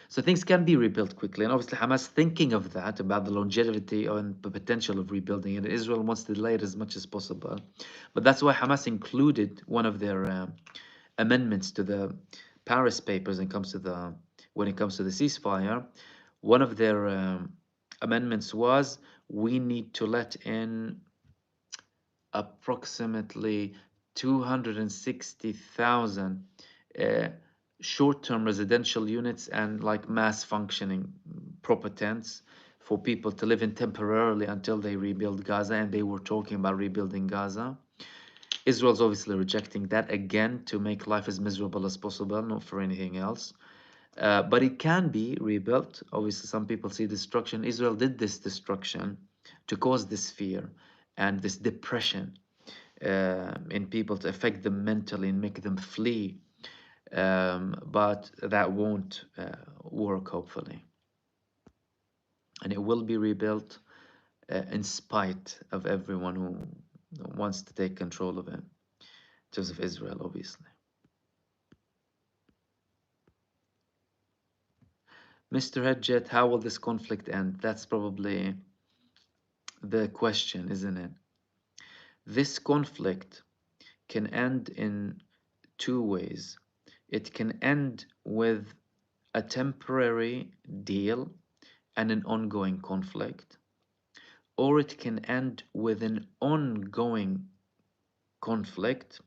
So things can be rebuilt quickly, and obviously Hamas thinking of that, about the longevity and the potential of rebuilding it. Israel wants to delay it as much as possible, but that's why Hamas included one of their amendments to the Paris papers when it comes to the ceasefire. One of their amendments was we need to let in approximately 260,000 uh, short-term residential units and like mass functioning proper tents for people to live in temporarily until they rebuild Gaza, and they were talking about rebuilding Gaza. Israel's obviously rejecting that again to make life as miserable as possible, not for anything else. But it can be rebuilt. Obviously, some people see destruction. Israel did this destruction to cause this fear and this depression in people, to affect them mentally and make them flee. But that won't work, hopefully. And it will be rebuilt in spite of everyone who wants to take control of it, in terms of Israel, obviously. Mr. Hedjet, how will this conflict end? That's probably the question, isn't it? This conflict can end in two ways. It can end with a temporary deal and an ongoing conflict, or it can end with an ongoing conflict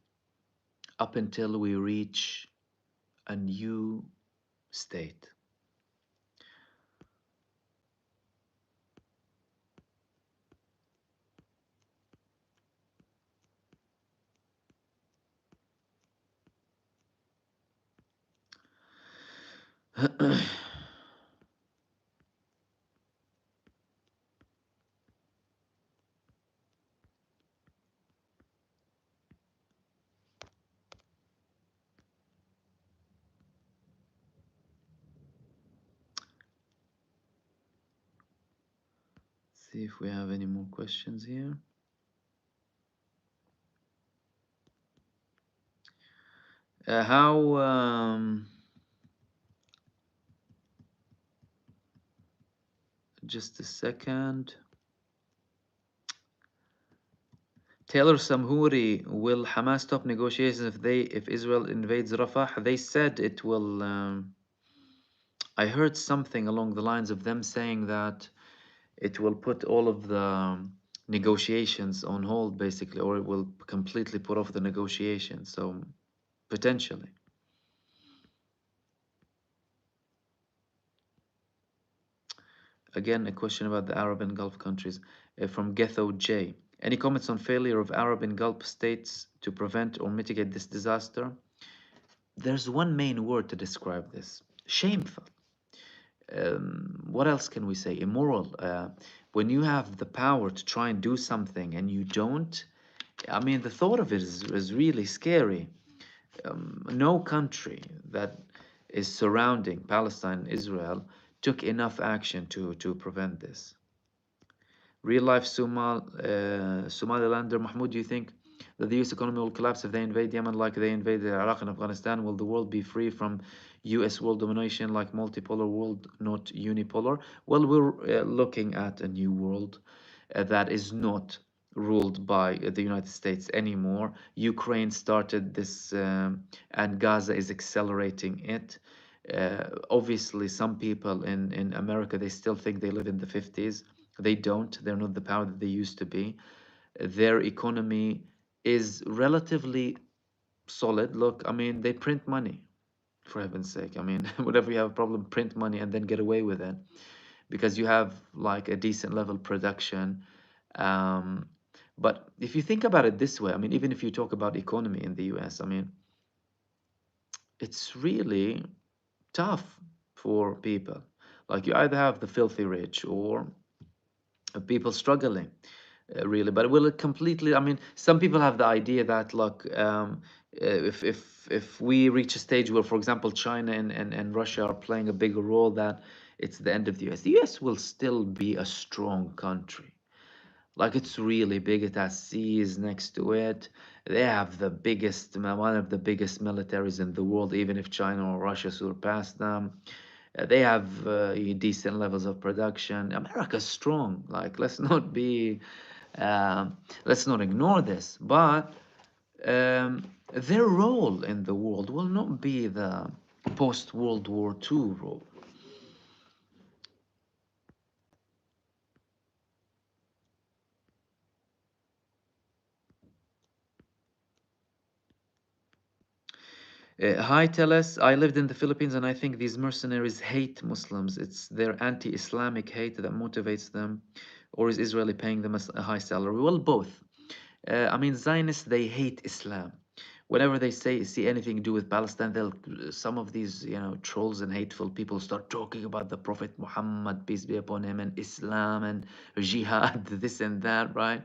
up until we reach a new state. See if we have any more questions here. Just a second. Taylor Samhouri, will Hamas stop negotiations if Israel invades Rafah? They said it will. I heard something along the lines of them saying that it will put all of the negotiations on hold, basically, or it will completely put off the negotiations. So potentially. Again, a question about the Arab and Gulf countries from Getho J. Any comments on failure of Arab and Gulf states to prevent or mitigate this disaster? There's one main word to describe this: shameful. What else can we say? Immoral. When you have the power to try and do something and you don't, I mean, the thought of it is really scary. No country that is surrounding Palestine and Israel took enough action to prevent this. Real life Somalilander Mahmoud, do you think that the US economy will collapse if they invade Yemen like they invaded Iraq and Afghanistan? Will the world be free from US world domination like multipolar world, not unipolar? Well, we're looking at a new world that is not ruled by the United States anymore. Ukraine started this, and Gaza is accelerating it. Obviously, some people in America, they still think they live in the 50s. They don't. They're not the power that they used to be. Their economy is relatively solid. Look, I mean, they print money, for heaven's sake. I mean, whenever you have a problem, print money and then get away with it because you have like a decent level production. Um, But if you think about it this way, I mean, even if you talk about economy in the US, I mean, it's really tough for people. Like you either have the filthy rich or people struggling, really. But will it completely? I mean, some people have the idea that, look, if we reach a stage where, for example, China and Russia are playing a bigger role, that it's the end of the US. The US will still be a strong country. Like it's really big. It has seas next to it. They have the biggest, one of the biggest militaries in the world, even if China or Russia surpass them. They have decent levels of production. America's strong. Like let's not ignore this. But their role in the world will not be the post-World War II role. Hi, Teles. I lived in the Philippines and I think these mercenaries hate Muslims. It's their anti-Islamic hate that motivates them. Or is Israeli paying them a high salary? Well, both. I mean, Zionists, they hate Islam. Whenever they see anything to do with Palestine, some of these, trolls and hateful people start talking about the Prophet Muhammad, peace be upon him, and Islam and jihad, this and that, right?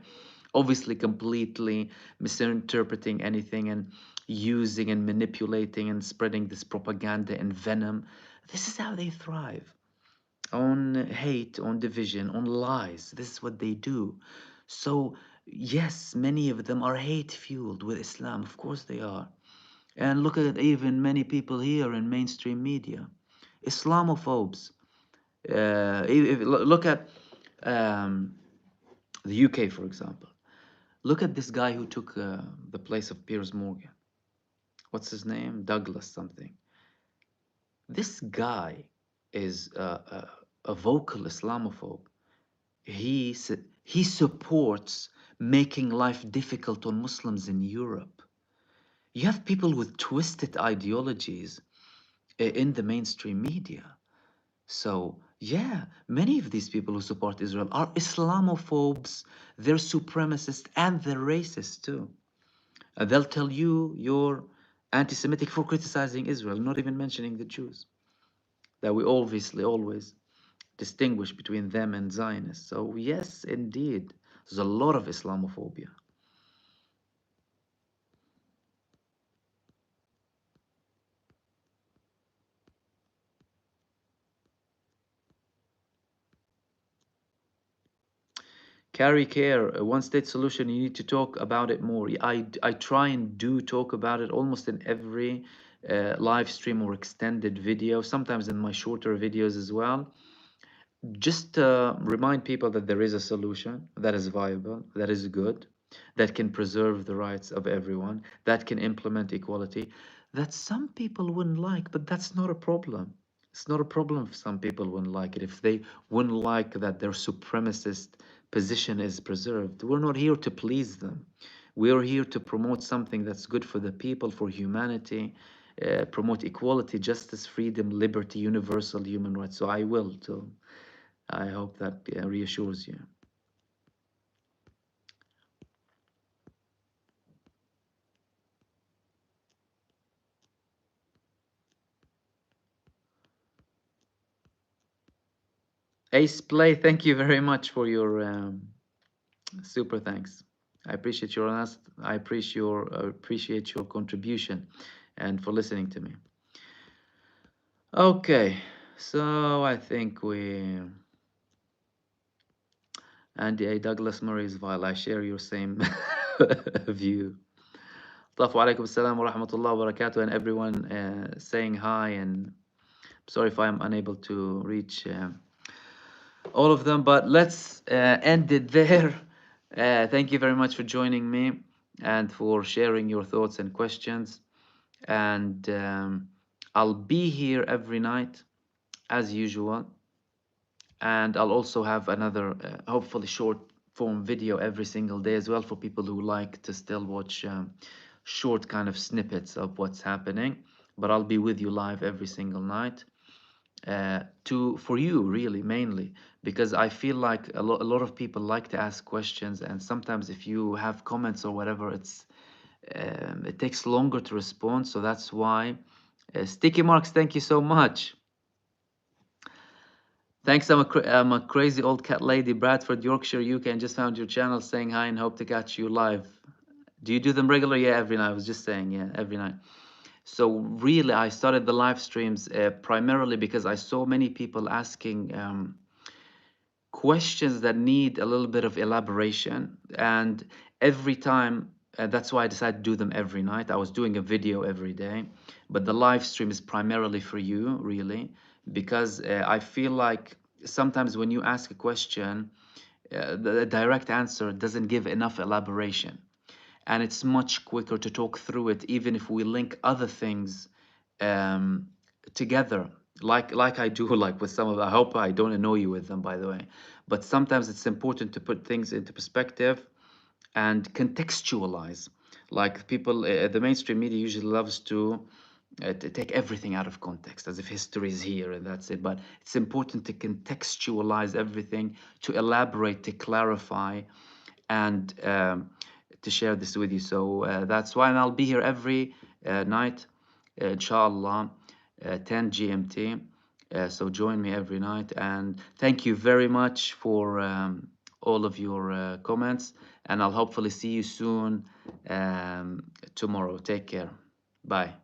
Obviously, completely misinterpreting anything and using and manipulating and spreading this propaganda and venom. This is how they thrive, on hate, on division, on lies. This is what they do. So, yes, many of them are hate fueled with Islam. Of course they are. And look at even many people here in mainstream media, Islamophobes. Look at the UK, for example. Look at this guy who took the place of Piers Morgan. What's his name? Douglas something. This guy is a vocal Islamophobe. He supports making life difficult on Muslims in Europe. You have people with twisted ideologies in the mainstream media. So, yeah, many of these people who support Israel are Islamophobes, they're supremacists, and they're racist too. They'll tell you you're anti Semitic for criticizing Israel, not even mentioning the Jews. That we obviously always distinguish between them and Zionists. So, yes, indeed, there's a lot of Islamophobia. Carry care, a one state solution, you need to talk about it more. I try and do talk about it almost in every live stream or extended video, sometimes in my shorter videos as well. Just remind people that there is a solution that is viable, that is good, that can preserve the rights of everyone, that can implement equality, that some people wouldn't like, but that's not a problem. It's not a problem if some people wouldn't like it, if they wouldn't like that their supremacist position is preserved. We're not here to please them. We're here to promote something that's good for the people, for humanity, promote equality, justice, freedom, liberty, universal human rights. So I will too. I hope that reassures you. Ace Play, thank you very much for your super thanks. I appreciate your I appreciate your contribution and for listening to me. Okay, so I think Andy A. Douglas Murray is vile. I share your same view. Tafu alaikum salam wa rahmatullah wa barakatuh, and everyone saying hi, and sorry if I'm unable to reach all of them, but let's end it there. Thank you very much for joining me and for sharing your thoughts and questions. And I'll be here every night as usual. And I'll also have another, hopefully short form video every single day as well for people who like to still watch short kind of snippets of what's happening. But I'll be with you live every single night. for you really, mainly because I feel like a lot of people like to ask questions, and sometimes if you have comments or whatever, it takes longer to respond. So that's why. Sticky Marks, thank you so much. Thanks. I'm a crazy old cat lady, Bradford, Yorkshire, UK, and just found your channel, saying hi and hope to catch you live. Do you do them regularly? Yeah, every night. I was just saying, yeah, every night. So really, I started the live streams primarily because I saw many people asking questions that need a little bit of elaboration, and every time, that's why I decided to do them every night. I was doing a video every day, but the live stream is primarily for you, really, because I feel like sometimes when you ask a question, the direct answer doesn't give enough elaboration, and it's much quicker to talk through it, even if we link other things um, together, like I do, like with some of. I hope I don't annoy you with them, by the way. But sometimes it's important to put things into perspective and contextualize. Like people, the mainstream media usually loves to take everything out of context, as if history is here and that's it. But it's important to contextualize everything, to elaborate, to clarify, and to share this with you. So that's why, and I'll be here every night, inshallah, 10 GMT. So join me every night, and thank you very much for all of your comments, and I'll hopefully see you soon tomorrow. Take care. Bye.